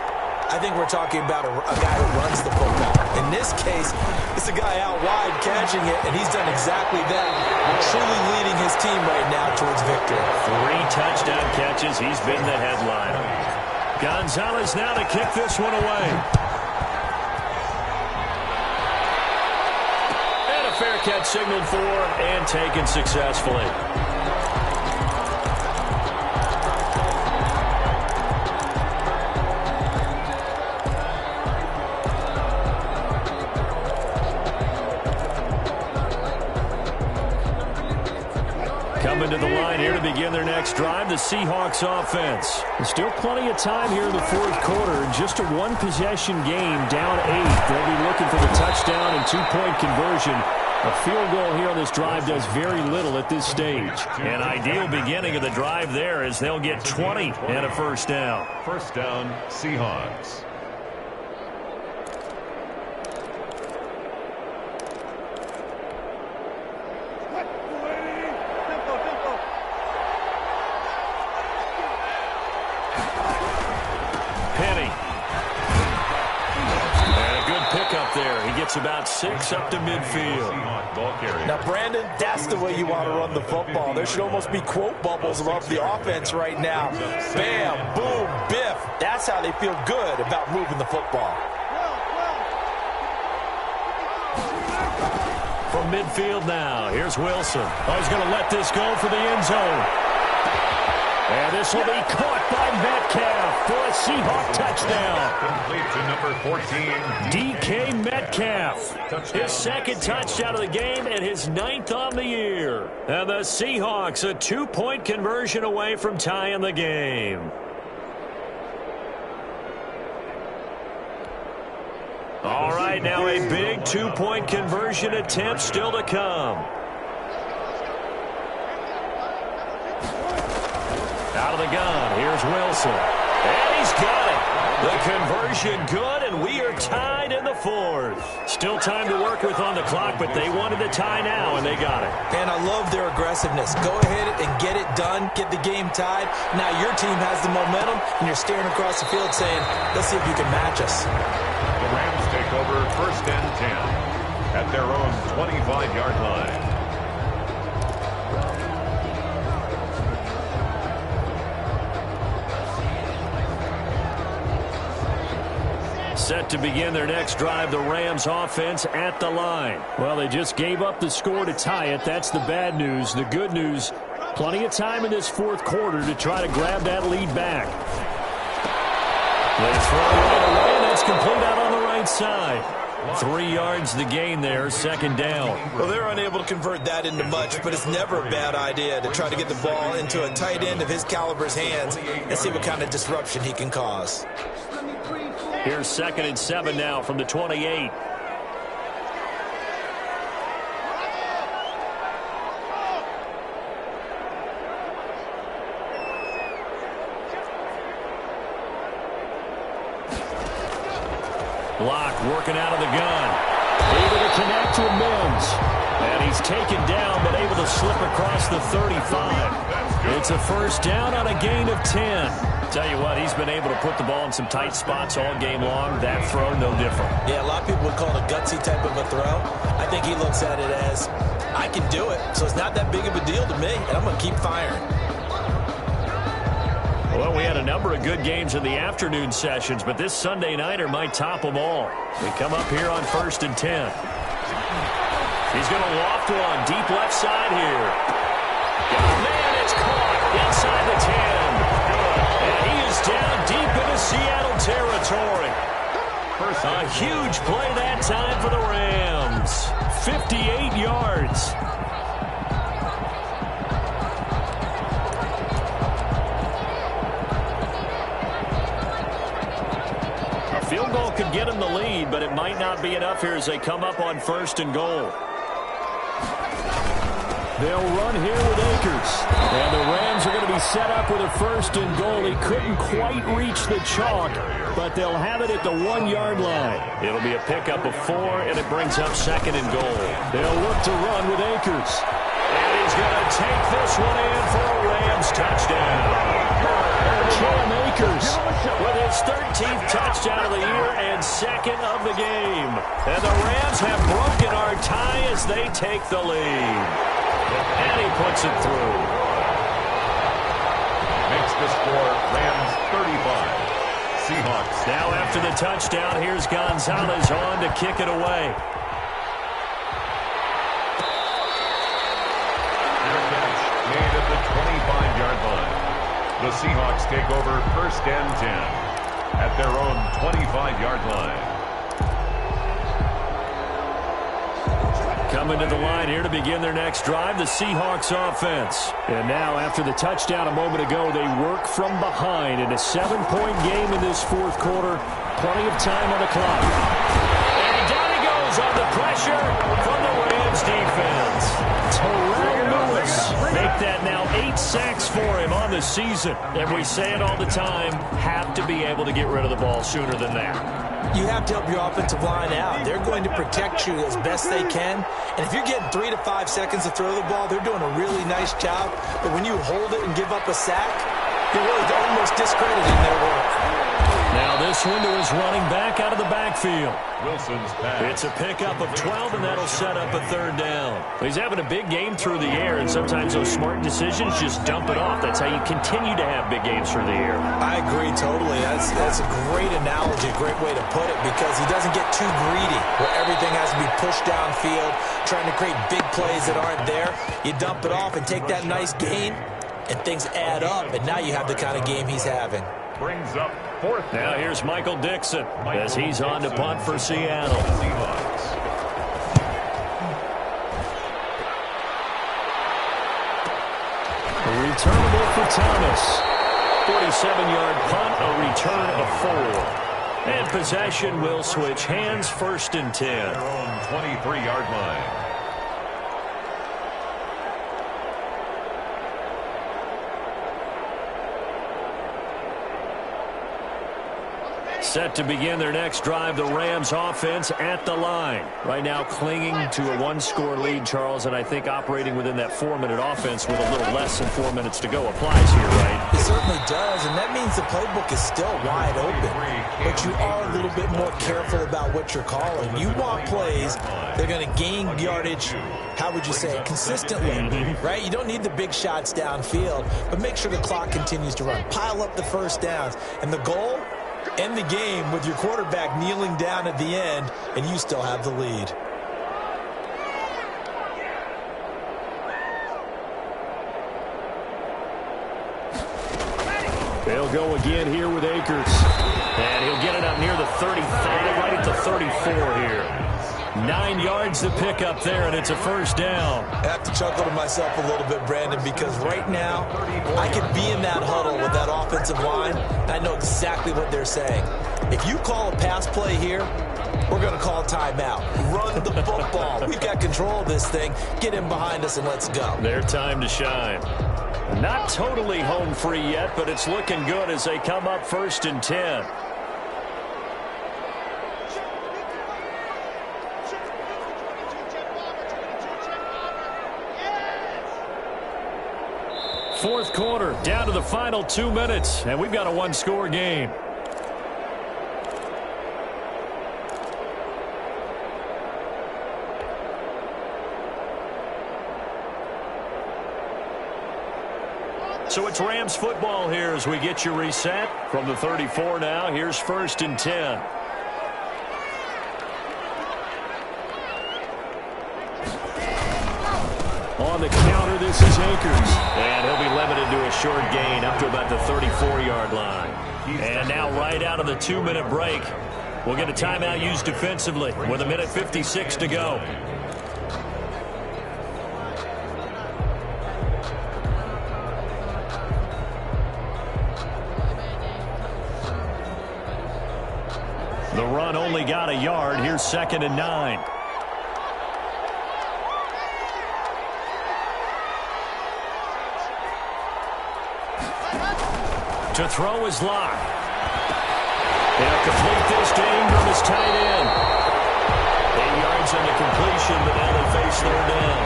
I think we're talking about a guy who runs the football. In this case, it's a guy out wide catching it, and he's done exactly that, truly leading his team right now towards victory. 3 touchdown catches. He's been the headliner. Gonzalez now to kick this one away. And a fair catch signaled for and taken successfully. Coming to the line here to begin their next drive, the Seahawks offense. There's still plenty of time here in the fourth quarter. Just a one-possession game, down 8. They'll be looking for the touchdown and 2-point conversion. A field goal here on this drive does very little at this stage. An ideal beginning of the drive there as they'll get 20 and a first down. First down, Seahawks. About 6 up to midfield. Now, Brandon, that's the way you want to run the football. There should almost be quote bubbles above the offense right now. Bam, boom, biff. That's how they feel good about moving the football. From midfield now, here's Wilson. Oh, he's going to let this go for the end zone. And this will be caught by Metcalf for a Seahawk touchdown. Complete to number 14. DK Metcalf. His second touchdown of the game and his 9th on the year. And the Seahawks a 2-point conversion away from tying the game. All right, now a big 2-point conversion attempt still to come. Out of the gun, here's Wilson. And he's got it. The conversion good, and we are tied in the fourth. Still time to work with on the clock, but they wanted to tie now, and they got it. And I love their aggressiveness. Go ahead and get it done, get the game tied. Now your team has the momentum, and you're staring across the field saying, let's see if you can match us. The Rams take over 1st and 10 at their own 25-yard line. Set to begin their next drive, the Rams offense at the line. Well, they just gave up the score to tie it. That's the bad news. The good news, plenty of time in this fourth quarter to try to grab that lead back. They throw right away, and that's complete out on the right side. 3 yards the gain there, 2nd down. Well, they're unable to convert that into much, but it's never a bad idea to try to get the ball into a tight end of his caliber's hands and see what kind of disruption he can cause. Here's 2nd and 7 now from the 28. Block working out of the gun. Able to connect to amends. And he's taken down, but able to slip across the 35. It's a first down on a gain of 10. Tell you what, he's been able to put the ball in some tight spots all game long. That throw, no different. Yeah, a lot of people would call it a gutsy type of a throw. I think he looks at it as, I can do it, so it's not that big of a deal to me, and I'm going to keep firing. Well, we had a number of good games in the afternoon sessions, but this Sunday nighter might top them all. We come up here on 1st and 10. He's going to loft one deep left side here. Man, it's caught inside the 10. And he is down deep into Seattle territory. A huge play that time for the Rams. 58 yards. A field goal could get him the lead, but it might not be enough here as they come up on 1st and goal. They'll run here with Akers. And the Rams are going to be set up with a 1st and goal. He couldn't quite reach the chalk, but they'll have it at the 1-yard line. It'll be a pickup of 4, and it brings up 2nd and goal. They'll look to run with Akers. And he's going to take this one in for a Rams touchdown. Cam Akers with his 13th touchdown of the year and 2nd of the game. And the Rams have broken our tie as they take the lead. And he puts it through. Makes the score Rams 35. Seahawks. Now after the touchdown, here's Gonzalez on to kick it away. Their catch made at the 25-yard line. The Seahawks take over 1st and 10 at their own 25-yard line. Coming to the line here to begin their next drive, the Seahawks offense. And now, after the touchdown a moment ago, they work from behind in a 7-point game in this 4th quarter. Plenty of time on the clock. And down he goes on the pressure from the Rams defense. Terrell Lewis. Make that now 8 sacks for him on the season. And we say it all the time, have to be able to get rid of the ball sooner than that. You have to help your offensive line out. They're going to protect you as best they can. And if you're getting 3 to 5 seconds to throw the ball, they're doing a really nice job. But when you hold it and give up a sack, you're really almost discrediting their work. Now this window is running back out of the backfield. Wilson's pass. It's a pickup of 12, and that'll set up a 3rd down. He's having a big game through the air, and sometimes those smart decisions just dump it off. That's how you continue to have big games through the air. I agree totally. That's a great analogy, a great way to put it, because he doesn't get too greedy where everything has to be pushed downfield, trying to create big plays that aren't there. You dump it off and take that nice gain, and things add up, and now you have the kind of game he's having. Brings up 4th. Now here's Michael Dixon as he's on to punt for Seattle. Returnable for Thomas. 47-yard punt, a return of 4. And possession will switch hands, 1st and 10. Their own 23-yard line. Set to begin their next drive, the Rams offense at the line. Right now clinging to a 1-score lead, Charles, and I think operating within that 4-minute offense with a little less than 4 minutes to go applies here, right? It certainly does, and that means the playbook is still wide open. But you are a little bit more careful about what you're calling. You want plays that are going to gain yardage, how would you say it, consistently, right? You don't need the big shots downfield, but make sure the clock continues to run. Pile up the first downs, and the goal, end the game with your quarterback kneeling down at the end, and you still have the lead. They'll go again here with Akers. And he'll get it up near the 35, right at the 34 here. 9 yards to pick up there, and it's a first down. I have to chuckle to myself a little bit, Brandon, because right now I could be in that huddle with that offensive line, and I know exactly what they're saying. If you call a pass play here, we're going to call timeout. Run the football. We've got control of this thing. Get in behind us and let's go. Their time to shine. Not totally home free yet, but it's looking good as they come up 1st and 10. Fourth quarter, down to the final 2 minutes, and we've got a one-score game. So it's Rams football here as we get you reset. From the 34 now, here's 1st and 10. On the counter, this is Akers. And he'll be limited to a short gain up to about the 34-yard line. And now right out of the 2-minute break, we'll get a timeout used defensively with 1:56 to go. The run only got a yard. Here's 2nd and 9. To throw is Locke. They'll complete this to Ingram as tight end. 8 yards on the completion, but now they face 3rd down.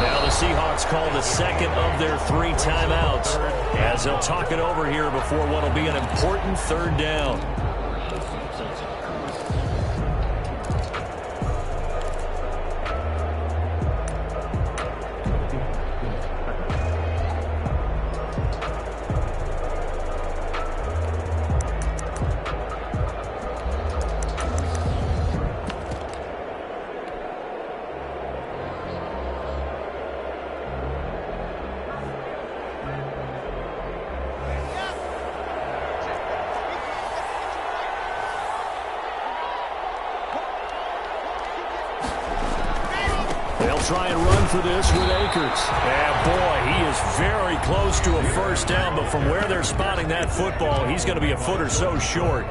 Now the Seahawks call the 2nd of their 3 timeouts as they'll talk it over here before what will be an important 3rd down. Try and run for this with Akers. And boy, he is very close to a 1st down, but from where they're spotting that football, he's going to be a foot or so short.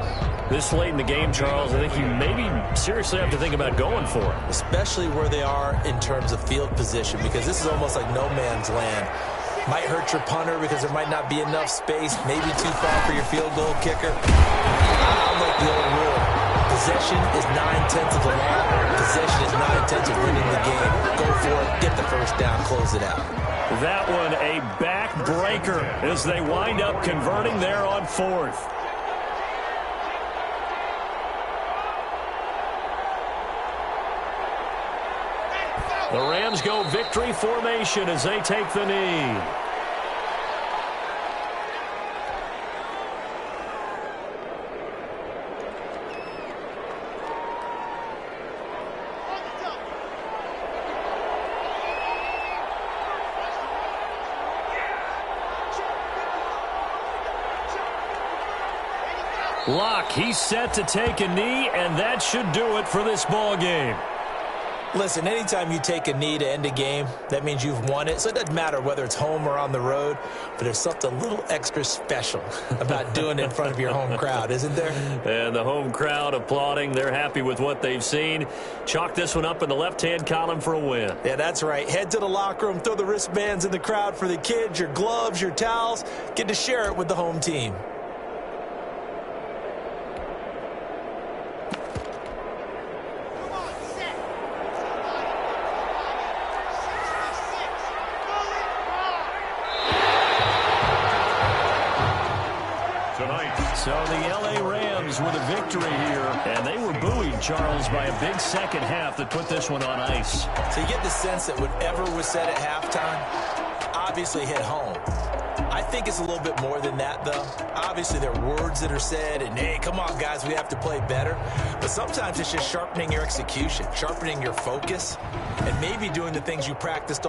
This late in the game, Charles, I think you maybe seriously have to think about going for it. Especially where they are in terms of field position, because this is almost like no man's land. Might hurt your punter because there might not be enough space, maybe too far for your field goal kicker. I'm like the old rule. Possession is 9/10 of the law. Possession is 9/10 of winning the game. Go for it, get the 1st down, close it out. That one a backbreaker as they wind up converting there on 4th. The Rams go victory formation as they take the knee. Locke, he's set to take a knee, and that should do it for this ball game. Listen, anytime you take a knee to end a game, that means you've won it. So it doesn't matter whether it's home or on the road, but there's something a little extra special about doing it in front of your home crowd, isn't there? And the home crowd applauding. They're happy with what they've seen. Chalk this one up in the left-hand column for a win. Yeah, that's right. Head to the locker room, throw the wristbands in the crowd for the kids, your gloves, your towels. Get to share it with the home team. So the L.A. Rams with a victory here, and they were buoyed, Charles, by a big second half that put this one on ice. So you get the sense that whatever was said at halftime obviously hit home. I think it's a little bit more than that, though. Obviously, there are words that are said, and, hey, come on, guys, we have to play better. But sometimes it's just sharpening your execution, sharpening your focus, and maybe doing the things you practiced